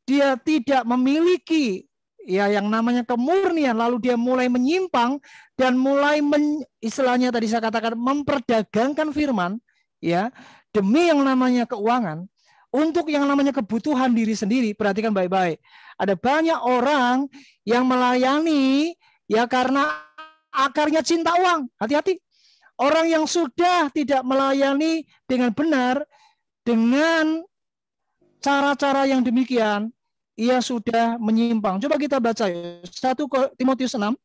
dia tidak memiliki ya yang namanya kemurnian, lalu dia mulai menyimpang dan mulai istilahnya tadi saya katakan memperdagangkan firman ya demi yang namanya keuangan untuk yang namanya kebutuhan diri sendiri. Perhatikan baik-baik, ada banyak orang yang melayani ya karena akarnya cinta uang. Hati-hati, orang yang sudah tidak melayani dengan benar dengan cara-cara yang demikian, ia sudah menyimpang. Coba kita baca yuk. 1 Timotius 6.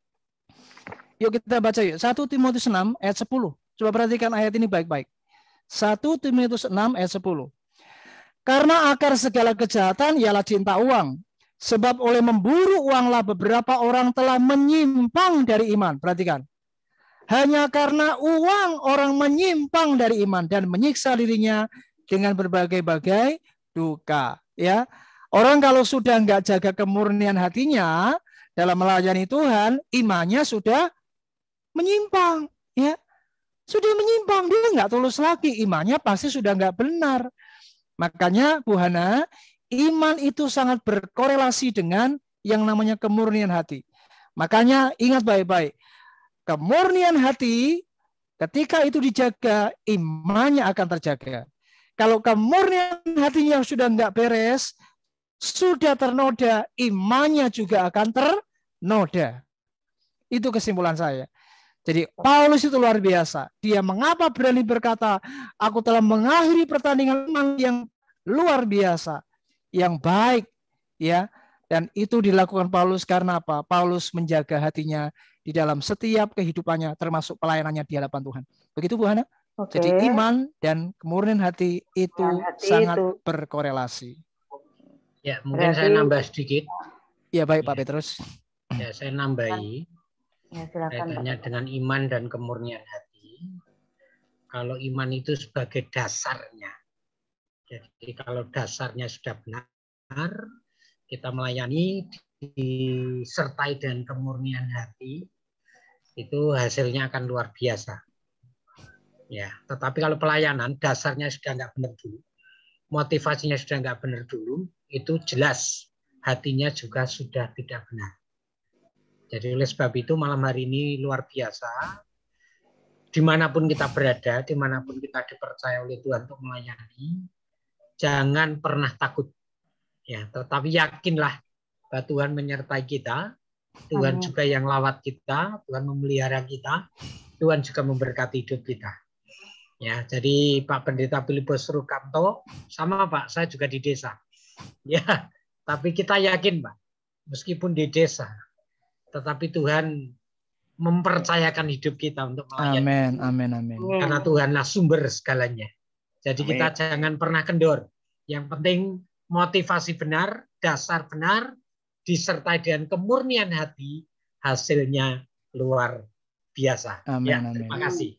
Yuk kita baca yuk. 1 Timotius 6 ayat 10. Coba perhatikan ayat ini baik-baik. 1 Timotius 6 ayat 10. Karena akar segala kejahatan ialah cinta uang. Sebab oleh memburu uanglah beberapa orang telah menyimpang dari iman. Perhatikan. Hanya karena uang orang menyimpang dari iman dan menyiksa dirinya dengan berbagai-bagai duka. Ya. Orang kalau sudah nggak jaga kemurnian hatinya dalam melayani Tuhan, imannya sudah menyimpang, ya, sudah menyimpang, dia nggak tulus lagi, imannya pasti sudah nggak benar. Makanya Bu Hana, iman itu sangat berkorelasi dengan yang namanya kemurnian hati. Makanya ingat baik-baik, kemurnian hati ketika itu dijaga, imannya akan terjaga. Kalau kemurnian hatinya sudah nggak beres, sudah ternoda, imannya juga akan ternoda. Itu kesimpulan saya. Jadi Paulus itu luar biasa. Dia mengapa berani berkata, aku telah mengakhiri pertandingan iman yang luar biasa, yang baik, ya. Dan itu dilakukan Paulus karena apa? Paulus menjaga hatinya di dalam setiap kehidupannya, termasuk pelayanannya di hadapan Tuhan. Begitu Bu Hana? Oke. Jadi iman dan kemurnian hati itu sangat berkorelasi. Ya, mungkin saya nambah sedikit. Ya, baik Pak Petrus. Ya, saya nambahi. Ya, silakan. Kaitannya dengan iman dan kemurnian hati. Kalau iman itu sebagai dasarnya. Jadi kalau dasarnya sudah benar, kita melayani disertai dengan kemurnian hati, itu hasilnya akan luar biasa. Ya, tetapi kalau pelayanan dasarnya sudah nggak benar dulu, motivasinya sudah nggak benar dulu, itu jelas hatinya juga sudah tidak benar. Jadi oleh sebab itu malam hari ini luar biasa, dimanapun kita berada, dimanapun kita dipercaya oleh Tuhan untuk melayani, jangan pernah takut, ya, tetapi yakinlah bahwa Tuhan menyertai kita, Tuhan juga yang lawat kita, Tuhan memelihara kita, Tuhan juga memberkati hidup kita. Ya, jadi Pak Pendeta Filipus Rukamto, sama Pak, saya juga di desa. Ya, tapi kita yakin Pak, meskipun di desa, tetapi Tuhan mempercayakan hidup kita untuk melayani. Amin, amin, amin. Karena Tuhanlah sumber segalanya. Jadi kita jangan pernah kendor. Yang penting motivasi benar, dasar benar, disertai dengan kemurnian hati, hasilnya luar biasa. Amin, ya, amin. Terima kasih.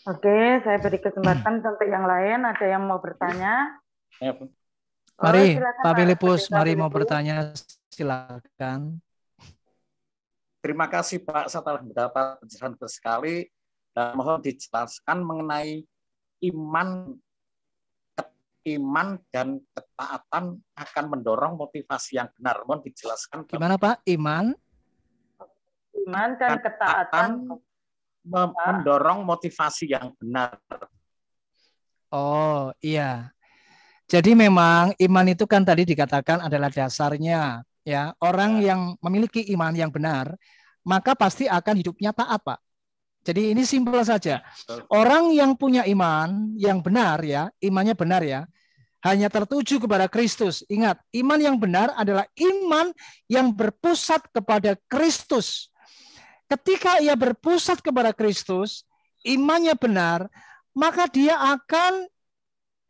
Oke, saya beri kesempatan untuk yang lain. Ada yang mau bertanya? Mari, silakan, Pak Filipus, mari Filipus. mau bertanya, silakan. Terima kasih Pak, saya telah mendapat penjelasan sekali. Dan mohon dijelaskan mengenai iman dan ketaatan akan mendorong motivasi yang benar. Mohon dijelaskan. Gimana Pak? Iman dan ketaatan mendorong motivasi yang benar. Oh iya. Jadi memang iman itu kan tadi dikatakan adalah dasarnya. Ya, orang yang memiliki iman yang benar, maka pasti akan hidupnya taat, Pak. Jadi ini simpel saja. Orang yang punya iman yang benar ya, imannya benar ya, hanya tertuju kepada Kristus. Ingat, iman yang benar adalah iman yang berpusat kepada Kristus. Ketika ia berpusat kepada Kristus, imannya benar, maka dia akan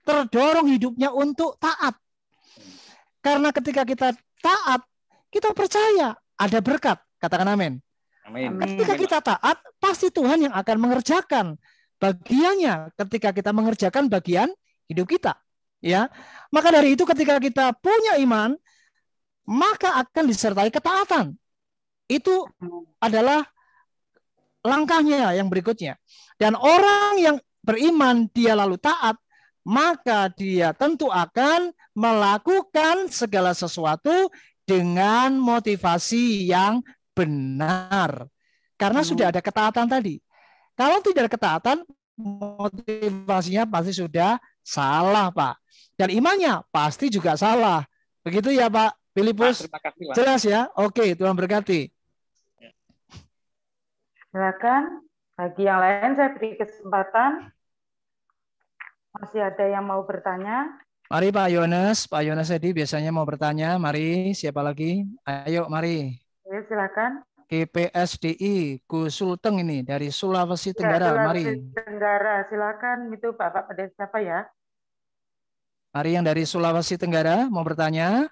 terdorong hidupnya untuk taat. Karena ketika kita taat, kita percaya ada berkat. Katakan amin. Amin. Ketika kita taat, pasti Tuhan yang akan mengerjakan bagiannya ketika kita mengerjakan bagian hidup kita. Ya, maka dari itu ketika kita punya iman, maka akan disertai ketaatan. Itu adalah langkahnya yang berikutnya. Dan orang yang beriman dia lalu taat, maka dia tentu akan melakukan segala sesuatu dengan motivasi yang benar. Karena sudah ada ketaatan tadi. Kalau tidak ada ketaatan, motivasinya pasti sudah salah, Pak. Dan imannya pasti juga salah. Begitu ya, Pak Filipus? Jelas ya? Oke, Tuhan berkati. Silakan. Bagi yang lain saya beri kesempatan. Masih ada yang mau bertanya? Mari Pak Yones Edi biasanya mau bertanya. Mari, siapa lagi? Ayo, mari. Ya, silakan. GPSDI Gus Sulteng ini dari Sulawesi Tenggara. Mari. Tenggara, silakan. Itu Bapak pada siapa ya? Mari yang dari Sulawesi Tenggara mau bertanya.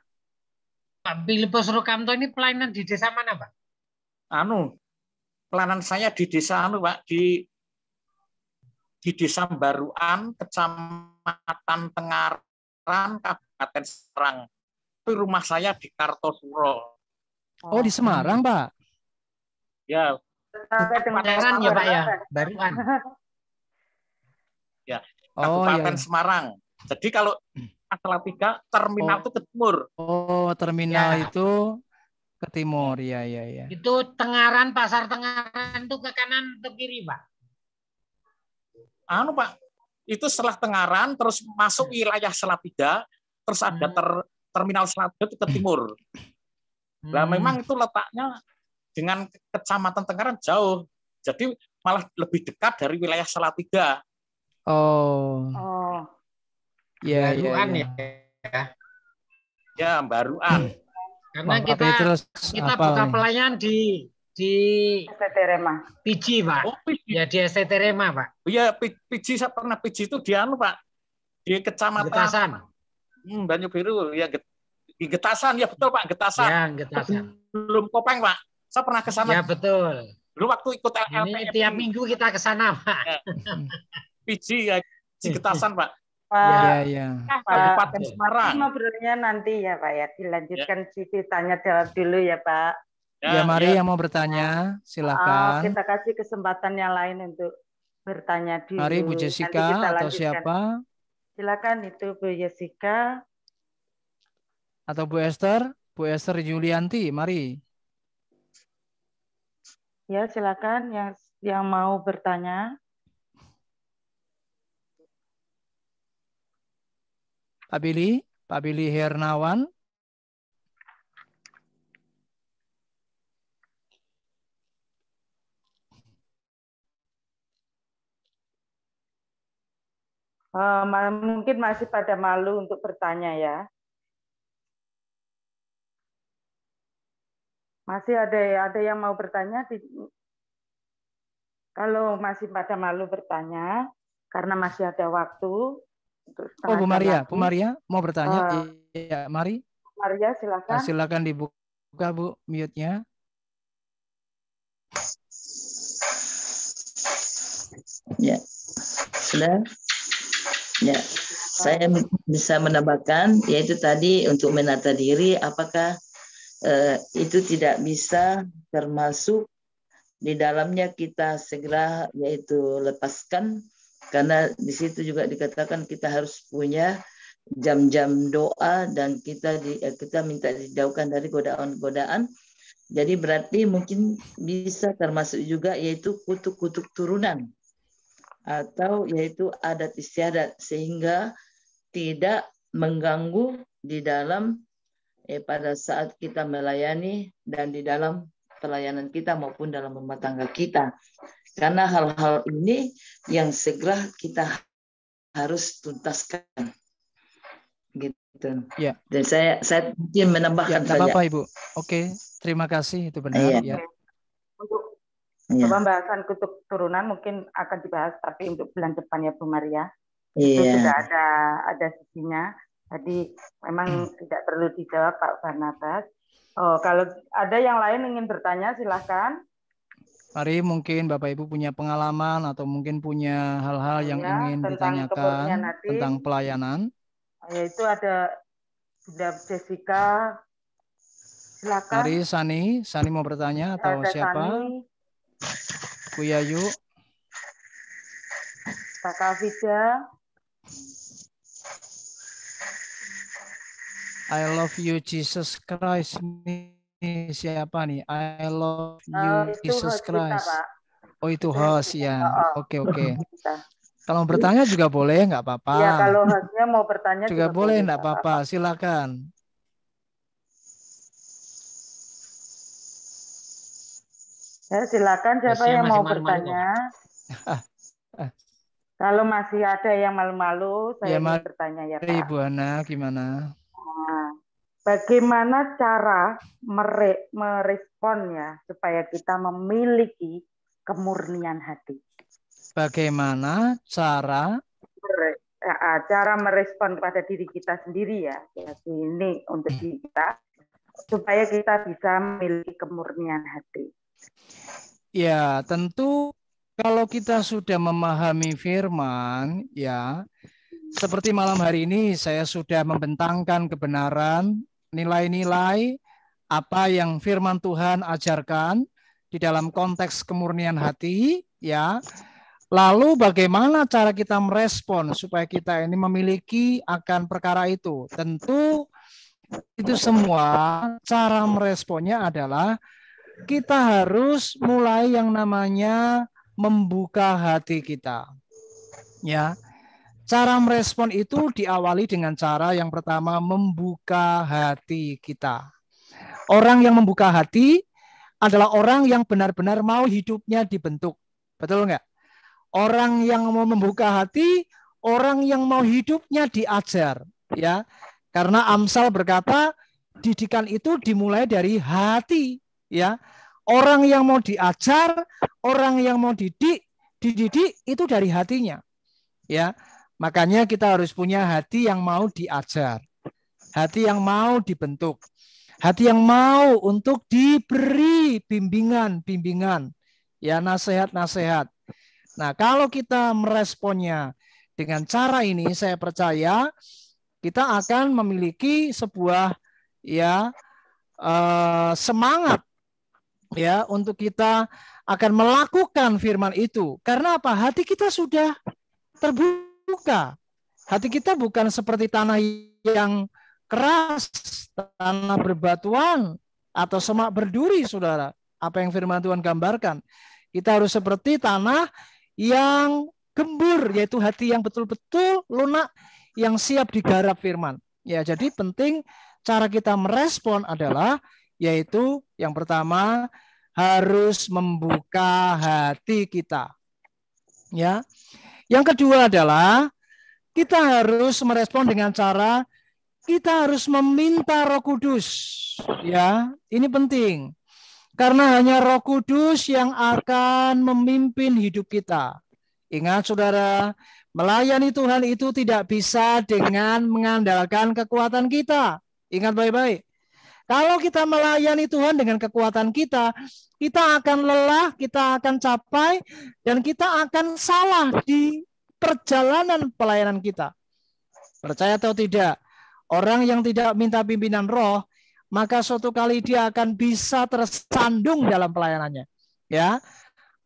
Pak Filipus Rukamto ini pelayanan di desa mana, Pak? Pelayanan saya di desa Pak, di Desa Baruan, Kecamatan Tengaran, Kabupaten Serang. Itu rumah saya di Kartosuro. Oh, di Semarang, Pak? Ya. Tengaran ya, Pak ya? Baruan. Ya, Kabupaten Semarang. Jadi kalau Salatiga, terminal itu ke timur. Oh, terminal itu ke timur. Ya. Itu Tengaran, Pasar Tengaran itu ke kanan atau kiri, Pak? Pak, itu setelah Tengaran, terus masuk wilayah Salatiga, terus ada terminal Salatiga itu ke timur. Nah, memang itu letaknya dengan Kecamatan Tengaran jauh. Jadi malah lebih dekat dari wilayah Salatiga. Oh. Ya. Ya, Baruan. Karena kita buka pelayanan di STT Rema. PG, Pak. Oh, PG. Ya di STT Rema, Pak. Iya, PG saya pernah PG itu di Pak. Di Kecamatan Getasan. Banyu Biru ya, di Getasan ya, betul Pak, Getasan. Ya, Getasan. Belum Kopeng, Pak. Saya pernah ke sana. Ya, betul. Dulu waktu ikut LPM. Tiap minggu kita ke sana, Pak. Ya. PG ya, di Getasan, Pak. Ya. Kabupaten Semarang. Ngobrolnya nanti ya, Pak ya. Dilanjutkan tanya jawab dulu ya, Pak. Ya, mari yang mau bertanya, silakan. Kita kasih kesempatan yang lain untuk bertanya dulu. Mari Bu Jessica atau siapa? Silakan itu Bu Jessica. Atau Bu Esther Yulianti, mari. Ya, silakan yang mau bertanya. Pak Billy Hernawan. Mungkin masih pada malu untuk bertanya ya. Masih ada yang mau bertanya? Kalau masih pada malu bertanya, karena masih ada waktu. Bu Maria mau bertanya? Iya, mari. Maria, silakan. Silakan dibuka, Bu, mute-nya. Ya, sudah. Ya, saya bisa menambahkan, yaitu tadi untuk menata diri, apakah itu tidak bisa termasuk di dalamnya kita segera yaitu lepaskan, karena di situ juga dikatakan kita harus punya jam-jam doa dan kita minta dijauhkan dari godaan-godaan. Jadi berarti mungkin bisa termasuk juga yaitu kutuk-kutuk turunan atau yaitu adat istiadat, sehingga tidak mengganggu di dalam pada saat kita melayani dan di dalam pelayanan kita maupun dalam rumah tangga kita. Karena hal-hal ini yang segera kita harus tuntaskan. Gitu. Ya. Dan saya mungkin menambahkan saja. Apa-apa Ibu. Oke, terima kasih, itu benar ya. Untuk pembahasan kutuk turunan mungkin akan dibahas, tapi untuk bulan depan ya Bu Maria. Itu sudah ada sisinya. Jadi memang tidak perlu dijawab Pak Barnabas. Oh, kalau ada yang lain ingin bertanya silahkan. Mari, mungkin Bapak Ibu punya pengalaman atau mungkin punya hal-hal yang ingin ditanyakan tentang pelayanan. Yaitu ada Bunda Jessica, silakan. Mari Sani mau bertanya atau ada siapa? Bu Yayu. Pak Kavida. I love you Jesus Christ. Ini siapa nih? I love you Jesus Christ. Kita, oh itu host ya. Oke. Kalau bertanya juga boleh, nggak apa-apa. Ya kalau hostnya mau bertanya juga boleh, nggak apa-apa. Silakan. Ya silakan siapa yang mau bertanya. Kalau masih ada yang malu-malu, saya ingin bertanya ya Pak. Ibu Ana, gimana? Bagaimana cara meresponnya supaya kita memiliki kemurnian hati? Bagaimana cara merespon kepada diri kita sendiri ya. Jadi ini untuk kita supaya kita bisa memiliki kemurnian hati. Ya, tentu kalau kita sudah memahami firman ya, seperti malam hari ini saya sudah membentangkan kebenaran, nilai-nilai apa yang firman Tuhan ajarkan di dalam konteks kemurnian hati ya. Lalu bagaimana cara kita merespon supaya kita ini memiliki akan perkara itu? Tentu itu semua cara meresponnya adalah kita harus mulai yang namanya membuka hati kita. Ya. Cara merespon itu diawali dengan cara yang pertama membuka hati kita. Orang yang membuka hati adalah orang yang benar-benar mau hidupnya dibentuk. Betul nggak? Orang yang mau membuka hati, orang yang mau hidupnya diajar. Ya, karena Amsal berkata, didikan itu dimulai dari hati. Ya, orang yang mau diajar, orang yang mau dididik itu dari hatinya. Ya. Makanya kita harus punya hati yang mau diajar, hati yang mau dibentuk, hati yang mau untuk diberi bimbingan, ya nasihat. Nah, kalau kita meresponnya dengan cara ini, saya percaya kita akan memiliki sebuah ya semangat ya untuk kita akan melakukan firman itu. Karena apa? Hati kita sudah terbuka. Hati kita bukan seperti tanah yang keras, tanah berbatuan, atau semak berduri, saudara. Apa yang firman Tuhan gambarkan. Kita harus seperti tanah yang gembur, yaitu hati yang betul-betul lunak, yang siap digarap firman. Ya, jadi penting cara kita merespon adalah, yaitu yang pertama, harus membuka hati kita. Ya. Yang kedua adalah kita harus merespon dengan cara kita harus meminta Roh Kudus. Ya, ini penting. Karena hanya Roh Kudus yang akan memimpin hidup kita. Ingat saudara, melayani Tuhan itu tidak bisa dengan mengandalkan kekuatan kita. Ingat baik-baik. Kalau kita melayani Tuhan dengan kekuatan kita akan lelah, kita akan capai, dan kita akan salah di perjalanan pelayanan kita. Percaya atau tidak, orang yang tidak minta pimpinan roh maka suatu kali dia akan bisa tersandung dalam pelayanannya. Ya,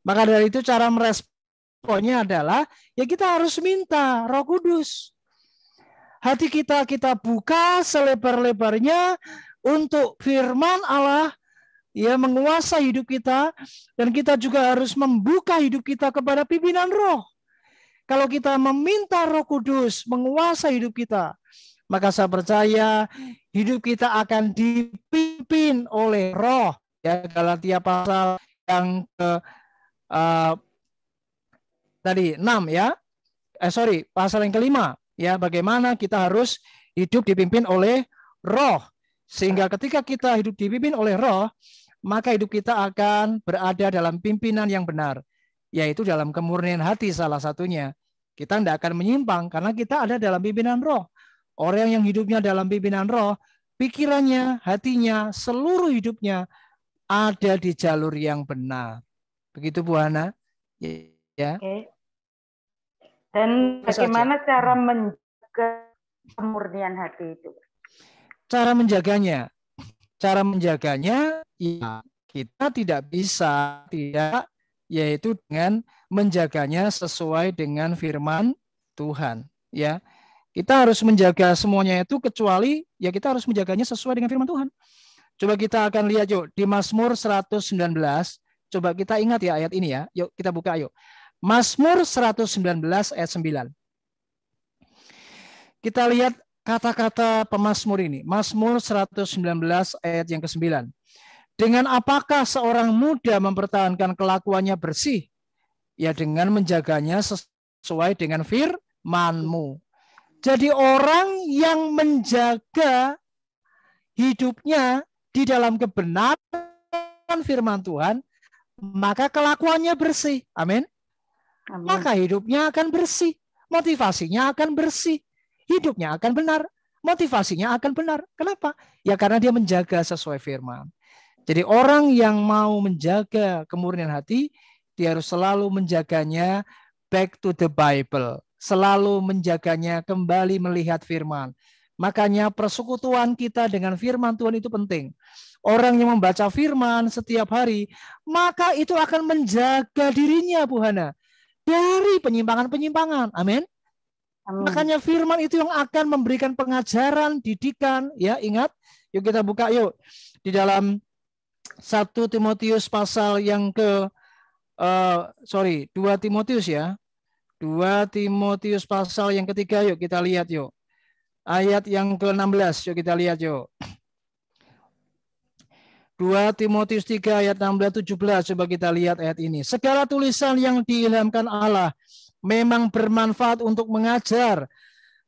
maka dari itu cara meresponnya adalah ya kita harus minta Roh Kudus. Hati kita buka selebar-lebarnya untuk firman Allah ya menguasai hidup kita, dan kita juga harus membuka hidup kita kepada pimpinan Roh. Kalau kita meminta Roh Kudus menguasai hidup kita, maka saya percaya hidup kita akan dipimpin oleh Roh. Ya, Galatia pasal yang ke tadi 6 ya. Pasal yang kelima ya, bagaimana kita harus hidup dipimpin oleh Roh. Sehingga ketika kita hidup dipimpin oleh Roh, maka hidup kita akan berada dalam pimpinan yang benar, yaitu dalam kemurnian hati salah satunya. Kita tidak akan menyimpang karena kita ada dalam pimpinan Roh. Orang yang hidupnya dalam pimpinan Roh, pikirannya, hatinya, seluruh hidupnya ada di jalur yang benar. Begitu Bu Hana. Ya. Oke. Dan bagaimana cara menjaga kemurnian hati itu? Cara menjaganya ya, kita tidak bisa yaitu dengan menjaganya sesuai dengan firman Tuhan. Ya, kita harus menjaga semuanya itu, kecuali ya kita harus menjaganya sesuai dengan firman Tuhan. Coba kita akan lihat yuk di Mazmur 119. Coba kita ingat ya ayat ini ya. Yuk kita buka yuk. Mazmur 119 ayat 9. Kita lihat kata-kata pemazmur ini. Mazmur 119 ayat yang ke-9. Dengan apakah seorang muda mempertahankan kelakuannya bersih? Ya dengan menjaganya sesuai dengan firman-Mu. Jadi orang yang menjaga hidupnya di dalam kebenaran firman Tuhan, maka kelakuannya bersih. Amin. Maka hidupnya akan bersih, motivasinya akan bersih, hidupnya akan benar, motivasinya akan benar. Kenapa? Ya karena dia menjaga sesuai firman. Jadi orang yang mau menjaga kemurnian hati, dia harus selalu menjaganya back to the Bible, selalu menjaganya kembali melihat firman. Makanya persekutuan kita dengan firman Tuhan itu penting. Orang yang membaca firman setiap hari, maka itu akan menjaga dirinya, Bu Hana, dari penyimpangan-penyimpangan. Amin. Makanya firman itu yang akan memberikan pengajaran, didikan. Ya, ingat. Yuk kita buka yuk. Di dalam 1 Timotius pasal yang 2 Timotius ya. 2 Timotius pasal yang ketiga yuk kita lihat yuk. Ayat yang ke-16 yuk kita lihat yuk. 2 Timotius 3 ayat 16-17, coba kita lihat ayat ini. Segala tulisan yang diilhamkan Allah memang bermanfaat untuk mengajar,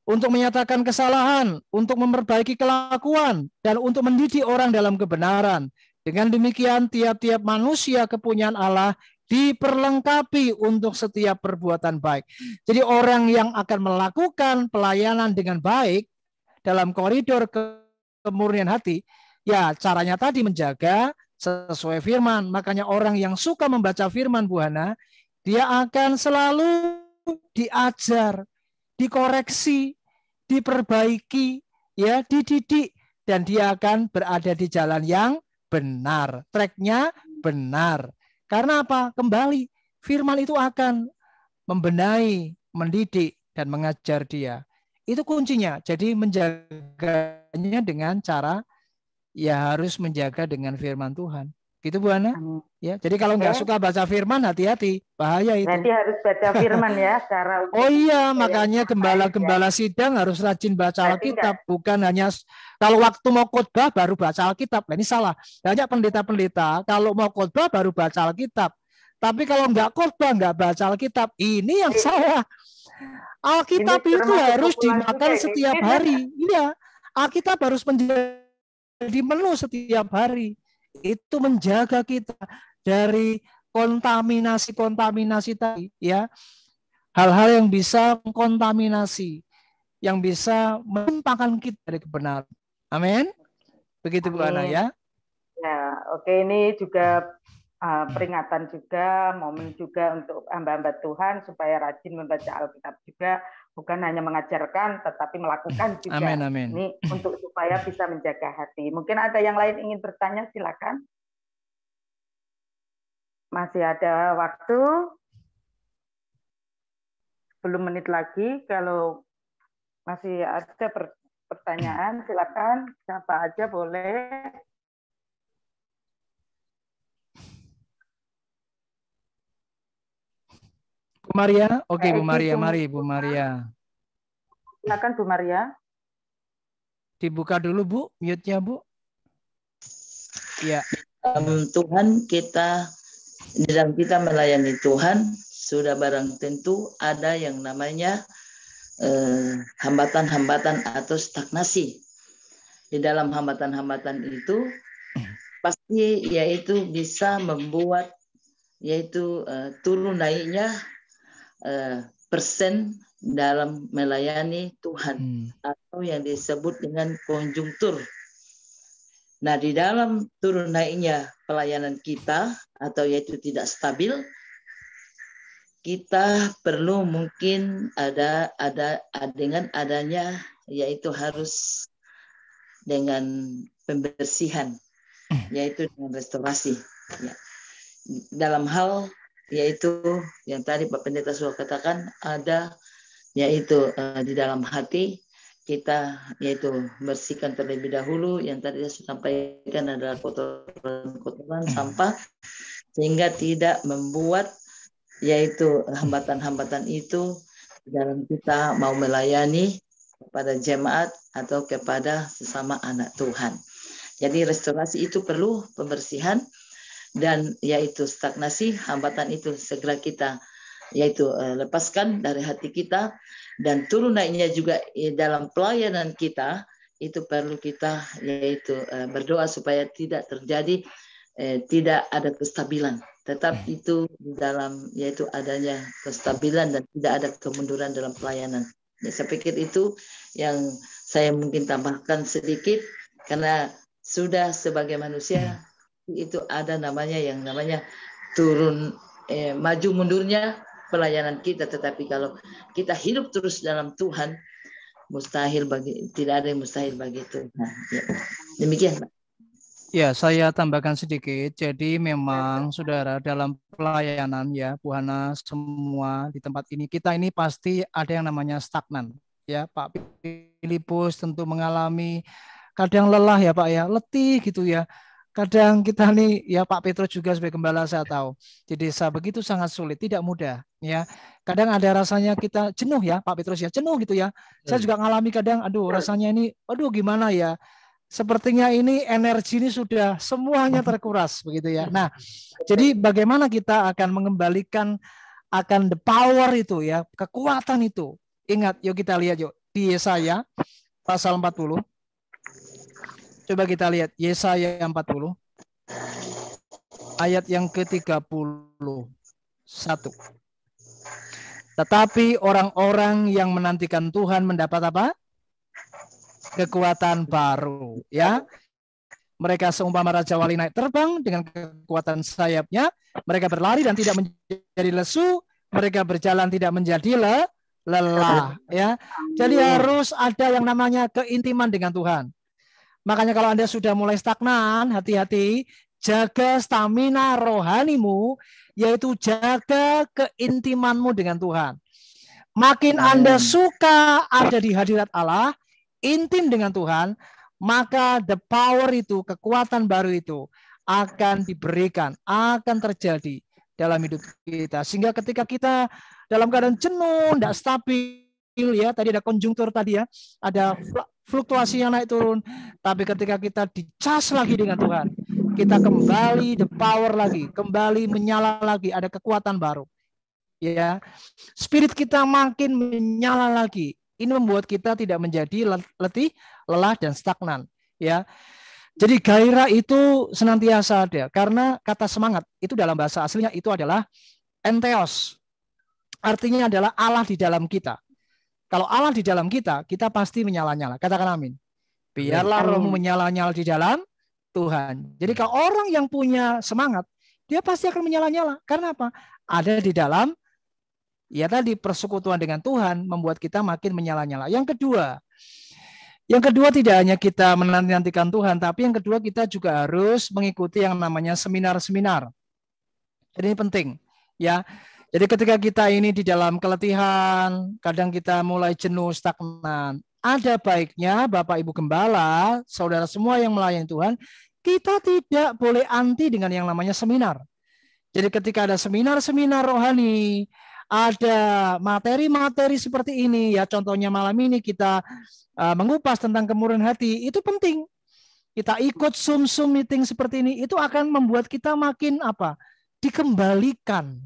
untuk menyatakan kesalahan, untuk memperbaiki kelakuan, dan untuk mendidik orang dalam kebenaran. Dengan demikian tiap-tiap manusia kepunyaan Allah diperlengkapi untuk setiap perbuatan baik. Jadi orang yang akan melakukan pelayanan dengan baik dalam koridor kemurnian hati, ya caranya tadi menjaga sesuai firman. Makanya orang yang suka membaca firman, Bu Hana, dia akan selalu diajar, dikoreksi, diperbaiki, ya, dididik, dan dia akan berada di jalan yang benar, tracknya benar. Karena apa? Kembali, firman itu akan membenahi, mendidik, dan mengajar dia. Itu kuncinya. Jadi menjaganya dengan cara ya harus menjaga dengan firman Tuhan. Gitu Bu Hana? Ya, jadi kalau nggak suka baca firman, hati-hati, bahaya itu. Berarti harus baca firman ya, cara. Oh iya, makanya gembala-gembala sidang harus rajin baca Alkitab, bukan hanya kalau waktu mau khotbah baru baca Alkitab. Nah, ini salah. Banyak pendeta-pendeta kalau mau khotbah baru baca Alkitab. Tapi kalau nggak khotbah nggak baca Alkitab, ini yang salah. Alkitab itu harus dimakan setiap hari. Iya, Alkitab harus menjadi menu setiap hari. Itu menjaga kita dari kontaminasi tadi, ya, hal-hal yang bisa mengkontaminasi, yang bisa menyimpangkan kita dari kebenaran. Amin. Begitu Bu Hana ya. Ya, oke, ini juga peringatan juga, momen juga untuk hamba-hamba Tuhan supaya rajin membaca Alkitab juga bukan hanya mengajarkan, tetapi melakukan juga. Amin, amin. Ini untuk supaya bisa menjaga hati. Mungkin ada yang lain ingin bertanya, silakan. Masih ada waktu. 10 menit lagi. Kalau masih ada pertanyaan, silakan. Siapa aja boleh. Bu Maria, oke Bu Maria, mari Bu Maria. Silakan Bu Maria. Dibuka dulu Bu, mute-nya Bu. Ya. Tuhan, kita di dalam kita melayani Tuhan sudah barang tentu ada yang namanya hambatan-hambatan atau stagnasi. Di dalam hambatan-hambatan itu pasti yaitu bisa membuat yaitu turun naiknya persen dalam melayani Tuhan atau yang disebut dengan konjungtur. Nah, di dalam turun naiknya pelayanan kita atau yaitu tidak stabil, kita perlu mungkin ada dengan adanya yaitu harus dengan pembersihan, yaitu dengan restorasi. Ya. Dalam hal yaitu yang tadi Pak Pendeta sudah katakan ada yaitu di dalam hati kita yaitu bersihkan terlebih dahulu yang tadi saya sampaikan adalah kotoran sampah sehingga tidak membuat yaitu hambatan-hambatan itu dalam kita mau melayani kepada jemaat atau kepada sesama anak Tuhan. Jadi restorasi itu perlu pembersihan dan yaitu stagnasi, hambatan itu segera kita yaitu lepaskan dari hati kita dan turun naiknya juga dalam pelayanan kita itu perlu kita yaitu berdoa supaya tidak terjadi tidak ada kestabilan, tetap itu di dalam yaitu adanya kestabilan dan tidak ada kemunduran dalam pelayanan. Ya, saya pikir itu yang saya mungkin tambahkan sedikit karena sudah sebagai manusia itu ada namanya yang namanya turun maju mundurnya pelayanan kita, tetapi kalau kita hidup terus dalam Tuhan tidak ada yang mustahil bagi Tuhan. Ya. Demikian Pak. Ya, saya tambahkan sedikit. Jadi memang saudara dalam pelayanan ya Bu Hana semua di tempat ini kita ini pasti ada yang namanya stagnan. Ya Pak Filipus tentu mengalami kadang lelah ya Pak ya, letih gitu ya. Kadang kita nih ya Pak Petrus juga sebagai gembala saya tahu di desa begitu sangat sulit, tidak mudah ya. Kadang ada rasanya kita jenuh ya Pak Petrus ya, jenuh gitu ya. Saya juga ngalami kadang aduh rasanya ini aduh gimana ya. Sepertinya ini energi ini sudah semuanya terkuras begitu ya. Nah, jadi bagaimana kita akan mengembalikan akan the power itu ya, kekuatan itu. Ingat, yuk kita lihat yuk di Yesaya pasal 40. Coba kita lihat Yesaya 40 ayat yang ke-31. Tetapi orang-orang yang menantikan Tuhan mendapat apa? Kekuatan baru, ya. Mereka seumpama raja wali naik terbang dengan kekuatan sayapnya. Mereka berlari dan tidak menjadi lesu. Mereka berjalan tidak menjadi lelah, ya. Jadi harus ada yang namanya keintiman dengan Tuhan. Makanya kalau Anda sudah mulai stagnan, hati-hati, jaga stamina rohanimu, yaitu jaga keintimanmu dengan Tuhan. Makin Anda suka ada di hadirat Allah, intim dengan Tuhan, maka the power itu, kekuatan baru itu akan diberikan, akan terjadi dalam hidup kita. Sehingga ketika kita dalam keadaan jenuh, tidak stabil, ya tadi ada konjungtur tadi ya, ada fluktuasi yang naik turun, tapi ketika kita dicas lagi dengan Tuhan, kita kembali the power lagi, kembali menyala lagi, ada kekuatan baru. Ya, spirit kita makin menyala lagi. Ini membuat kita tidak menjadi letih, lelah dan stagnan. Ya, jadi gairah itu senantiasa ada karena kata semangat itu dalam bahasa aslinya itu adalah entheos. Artinya adalah Allah di dalam kita. Kalau Allah di dalam kita, kita pasti menyala-nyala. Katakan amin. Biarlah rohmu menyala-nyala di dalam Tuhan. Jadi kalau orang yang punya semangat, dia pasti akan menyala-nyala. Karena apa? Ada di dalam Ya tadi persekutuan dengan Tuhan membuat kita makin menyala-nyala. Yang kedua tidak hanya kita menanti-nantikan Tuhan, tapi yang kedua kita juga harus mengikuti yang namanya seminar-seminar. Jadi ini penting, ya. Jadi ketika kita ini di dalam keletihan, kadang kita mulai jenuh, stagnan. Ada baiknya Bapak Ibu Gembala, saudara semua yang melayani Tuhan, kita tidak boleh anti dengan yang namanya seminar. Jadi ketika ada seminar-seminar rohani, ada materi-materi seperti ini, ya contohnya malam ini kita mengupas tentang kemurnian hati, itu penting. Kita ikut Zoom meeting seperti ini, itu akan membuat kita makin apa? Dikembalikan,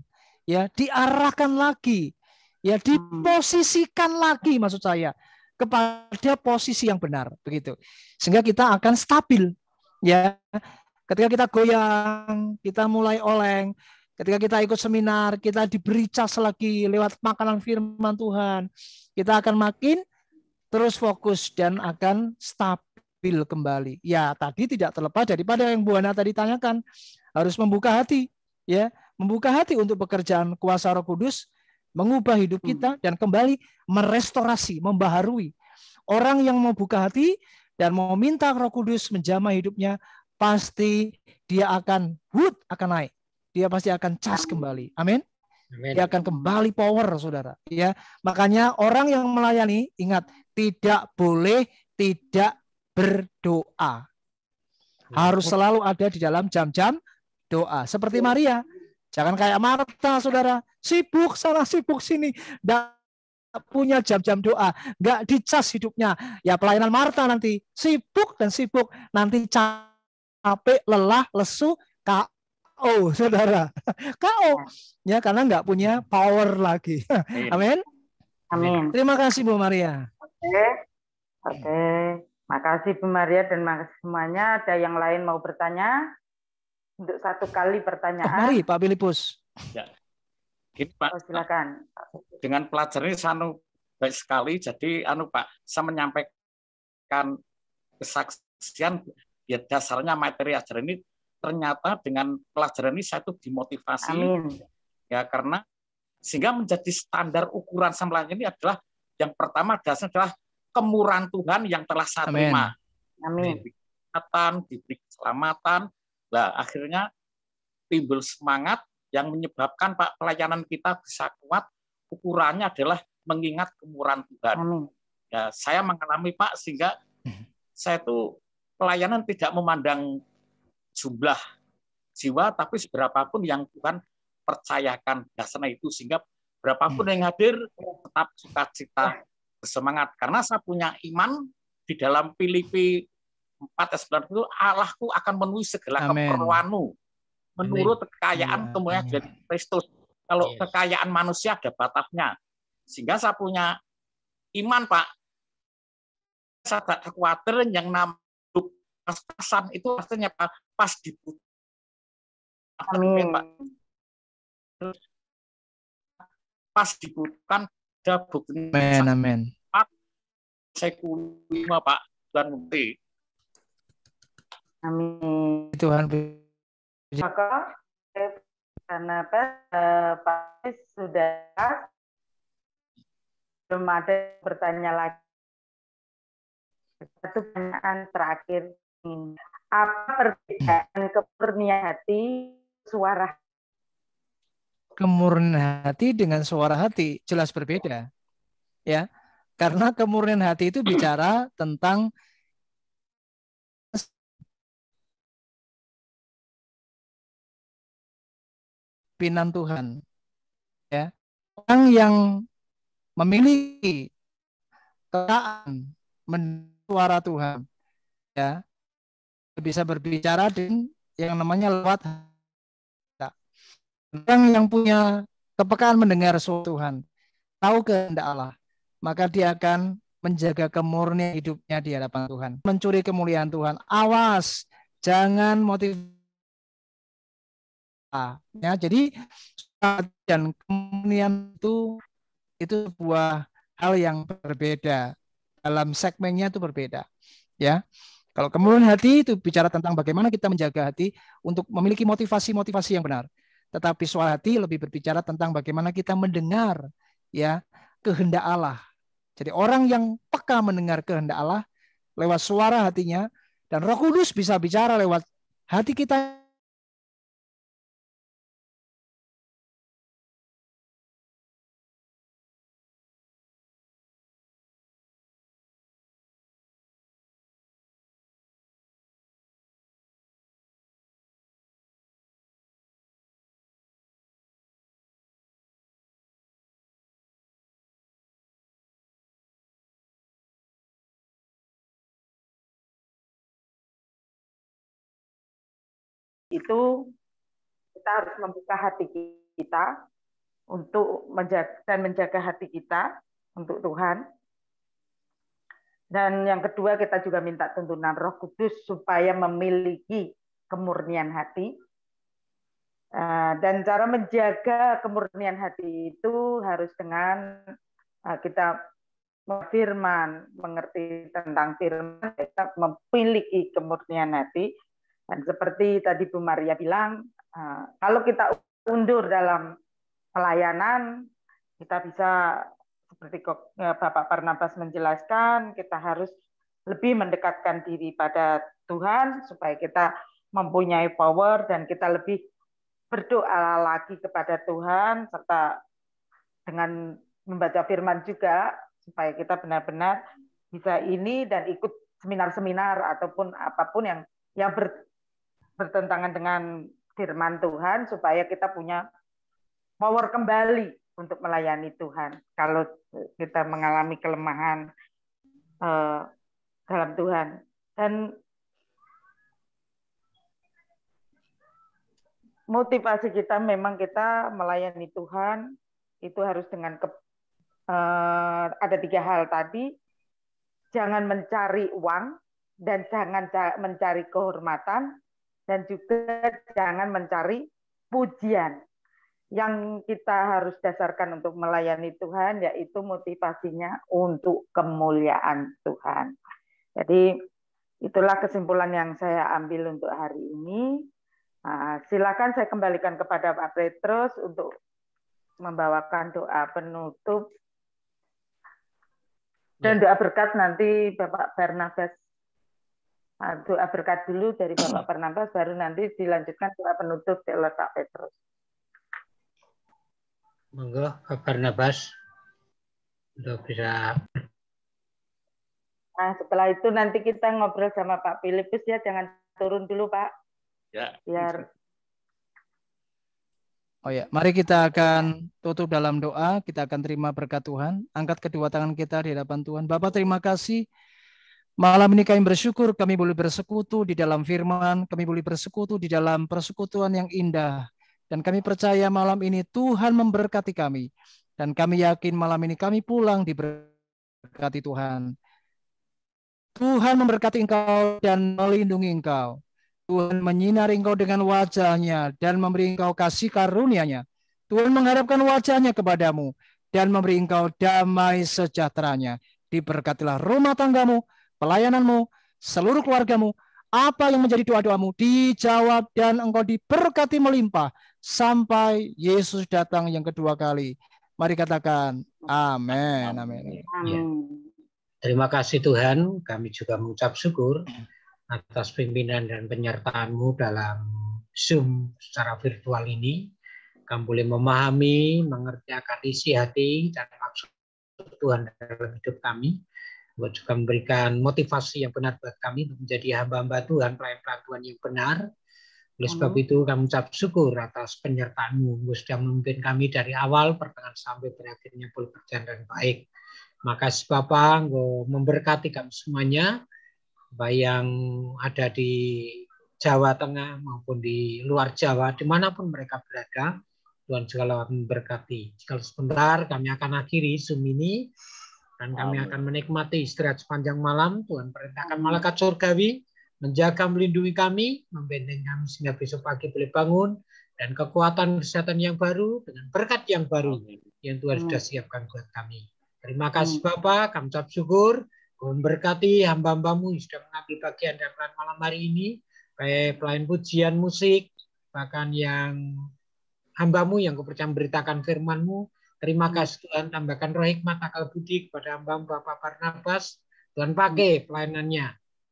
ya, diarahkan lagi, ya, diposisikan lagi, maksud saya, kepada posisi yang benar, begitu. Sehingga kita akan stabil, ya. Ketika kita goyang, kita mulai oleng. Ketika kita ikut seminar, kita diberi cas lagi lewat makanan firman Tuhan. Kita akan makin terus fokus dan akan stabil kembali. Ya, tadi tidak terlepas daripada yang Bu Hana tadi tanyakan, harus membuka hati, ya, membuka hati untuk pekerjaan kuasa Roh Kudus, mengubah hidup kita dan kembali merestorasi, membaharui. Orang yang mau buka hati dan mau minta Roh Kudus menjamah hidupnya, pasti dia akan naik. Dia pasti akan cas kembali. Amin. Dia akan kembali power, saudara. Ya, makanya orang yang melayani, ingat, tidak boleh tidak berdoa. Harus selalu ada di dalam jam-jam doa. Seperti Maria. Jangan kayak Marta, saudara. Sibuk sana, sibuk sini. Nggak punya jam-jam doa. Nggak dicas hidupnya. Ya pelayanan Marta nanti. Sibuk dan sibuk. Nanti capek, lelah, lesu, KO, saudara. KO. Ya, karena nggak punya power lagi. Amin. Amin. Terima kasih Bu Maria. Oke. Makasih Bu Maria dan makasih semuanya. Ada yang lain mau bertanya? Untuk satu kali pertanyaan. Mari Pak Filipus. Ya. Gini, Pak. Oh, silakan. Dengan pelajaran ini baik sekali. Jadi Pak, saya menyampaikan kesaksian. Ya, dasarnya materi ajaran ini ternyata dengan pelajaran ini saya tuh dimotivasi. Amin. Ya, karena sehingga menjadi standar ukuran sampelan ini adalah yang pertama dasarnya adalah kemurahan Tuhan yang telah saya terima. Amin. Diberi keselamatan. Nah, akhirnya timbul semangat yang menyebabkan Pak pelayanan kita bisa kuat. Ukurannya adalah mengingat kemurahan Tuhan. Amin. Ya, saya mengalami Pak sehingga saya tuh pelayanan tidak memandang jumlah jiwa, tapi seberapapun yang Tuhan percayakan dasarnya itu, sehingga berapapun yang hadir tetap sukacita, bersemangat. Karena saya punya iman di dalam Filipi 4:9 itu, Allahku akan memenuhi segala keperluanmu menurut kekayaan kemuliaan dari Kristus. Kalau kekayaan manusia ada batasnya, sehingga saya punya iman Pak. Saya tidak khawatir yang namanya pas-pasan itu artinya pas dibutuhkan. Amin. Pas dibutuhkan ada bukti. Amin. Saya kulima Pak Tuhan bukti. Amin. Tuhan. Maka karena Pak sudah belum ada bertanya lagi. Satu pertanyaan terakhir ini. Apa perbedaan kemurnian hati suara? Kemurnian hati dengan suara hati jelas berbeda. Ya. Karena kemurnian hati itu bicara tentang pimpinan Tuhan. Ya. Orang yang memiliki ketaatan suara Tuhan, ya, bisa berbicara dengan yang namanya lewat orang yang punya kepekaan mendengar suara Tuhan, tahu kehendak Allah, maka dia akan menjaga kemurnian hidupnya di hadapan Tuhan. Mencuri kemuliaan Tuhan. Awas, jangan motivasi. Ya, jadi dan kemurnian itu sebuah hal yang berbeda. Dalam segmennya itu berbeda. Ya. Kalau kemurnian hati itu bicara tentang bagaimana kita menjaga hati untuk memiliki motivasi-motivasi yang benar. Tetapi suara hati lebih berbicara tentang bagaimana kita mendengar ya kehendak Allah. Jadi orang yang peka mendengar kehendak Allah lewat suara hatinya, dan Roh Kudus bisa bicara lewat hati kita. Itu kita harus membuka hati kita untuk menjaga hati kita untuk Tuhan. Dan yang kedua, kita juga minta tuntunan Roh Kudus supaya memiliki kemurnian hati. Dan cara menjaga kemurnian hati itu harus dengan kita firman, mengerti tentang firman, kita memiliki kemurnian hati. Dan seperti tadi Bu Maria bilang, kalau kita undur dalam pelayanan, kita bisa seperti Bapak Barnabas menjelaskan, kita harus lebih mendekatkan diri pada Tuhan supaya kita mempunyai power dan kita lebih berdoa lagi kepada Tuhan serta dengan membaca firman juga supaya kita benar-benar bisa ini dan ikut seminar-seminar ataupun apapun yang bertentangan dengan firman Tuhan supaya kita punya power kembali untuk melayani Tuhan. Kalau kita mengalami kelemahan dalam Tuhan. Dan motivasi kita memang kita melayani Tuhan itu harus dengan ada 3 hal tadi. Jangan mencari uang dan jangan mencari kehormatan dan juga jangan mencari pujian. Yang kita harus dasarkan untuk melayani Tuhan yaitu motivasinya untuk kemuliaan Tuhan. Jadi itulah kesimpulan yang saya ambil untuk hari ini. Silakan saya kembalikan kepada Pak Petrus untuk membawakan doa penutup dan doa berkat nanti Bapak Barnabas. Doa berkat dulu dari Bapak Barnabas, baru nanti dilanjutkan doa penutup oleh Pak Petrus. Monggo Pak Barnabas untuk bisa. Nah, setelah itu nanti kita ngobrol sama Pak Filipus ya, jangan turun dulu Pak. Ya. Biar. Oh ya, mari kita akan tutup dalam doa, kita akan terima berkat Tuhan. Angkat kedua tangan kita di hadapan Tuhan. Bapak terima kasih. Malam ini kami bersyukur kami boleh bersekutu di dalam firman, kami boleh bersekutu di dalam persekutuan yang indah. Dan kami percaya malam ini Tuhan memberkati kami. Dan kami yakin malam ini kami pulang diberkati Tuhan. Tuhan memberkati engkau dan melindungi engkau. Tuhan menyinari engkau dengan wajah-Nya dan memberi engkau kasih karunia-Nya. Tuhan mengharapkan wajah-Nya kepadamu dan memberi engkau damai sejahtera-Nya. Diberkatilah rumah tanggamu, pelayananmu, seluruh keluargamu, apa yang menjadi doa-doamu dijawab dan engkau diberkati melimpah sampai Yesus datang yang kedua kali. Mari katakan amin. Amin. Ya. Terima kasih Tuhan, kami juga mengucap syukur atas pimpinan dan penyertaan-Mu dalam Zoom secara virtual ini. Kami boleh memahami, mengerti akan isi hati dan maksud Tuhan dalam hidup kami. Buat juga memberikan motivasi yang benar buat kami untuk menjadi hamba-hamba Tuhan, pelayan-pelayan Tuhan yang benar. Oleh sebab itu kami ucap syukur atas penyertaan-Mu. Engkau sudah memimpin kami dari awal, pertengahan sampai berakhirnya boleh berjalan dengan baik. Makasih Bapak, Engkau memberkati kami semuanya, baik yang ada di Jawa Tengah maupun di luar Jawa, dimanapun mereka berada. Tuhan segala memberkati. Kalau sebentar kami akan akhiri Zoom ini. Dan kami akan menikmati istirahat sepanjang malam. Tuhan perintahkan malaikat surgawi menjaga, melindungi kami, membenteng kami sehingga besok pagi boleh bangun dan kekuatan kesehatan yang baru dengan berkat yang baru yang Tuhan sudah siapkan buat kami. Terima kasih Bapak, kami ucap syukur. Memberkati hamba-hambamu yang sudah mengambil bagian dalam malam hari ini, baik pelayan pujian musik, bahkan yang hamba-Mu yang Kau percaya memberitakan firman-Mu. Terima kasih Tuhan, tambahkan roh hikmat akal budi kepada hamba-Mu Bapak Barnabas. Tuhan pakai pelayanannya,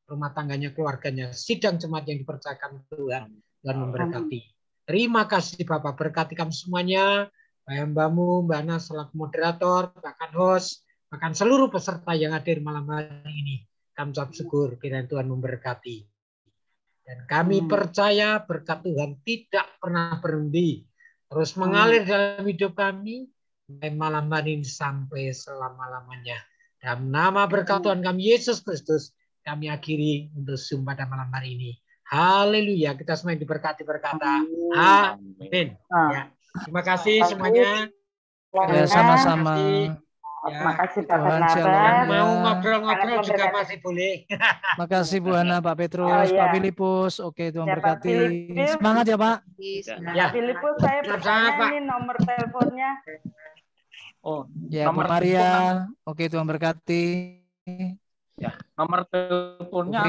rumah tangganya, keluarganya, sidang jemaat yang dipercayakan Tuhan. Tuhan memberkati. Terima kasih Bapak, berkati kami semuanya, hamba-Mu, Mbak Ana selaku moderator, bahkan host, bahkan seluruh peserta yang hadir malam hari ini. Kami ucap syukur kiranya Tuhan memberkati. Dan kami percaya berkat Tuhan tidak pernah berhenti. Terus mengalir dalam hidup kami mulai malam hari ini sampai selama-lamanya. Dalam nama berkat Tuhan kami Yesus Kristus, kami akhiri untuk Zoom pada malam hari ini. Haleluya. Kita semua diberkati berkata amin. Ya. Terima kasih semuanya. Ya, sama-sama. Ya. Makasih Pak Tuhan Barnabas. shalom. Mau ngobrol-ngobrol juga masih boleh. Makasih Bu Hana, Pak Petrus, Pak Filipus. Oke, Tuhan Ya, Pak berkati. Filipus. Semangat ya Pak. Ya. Filipus, saya bertanya ini nomor teleponnya. Oh, Ya, Bu Maria. Oke, Tuhan berkati. Ya, nomor teleponnya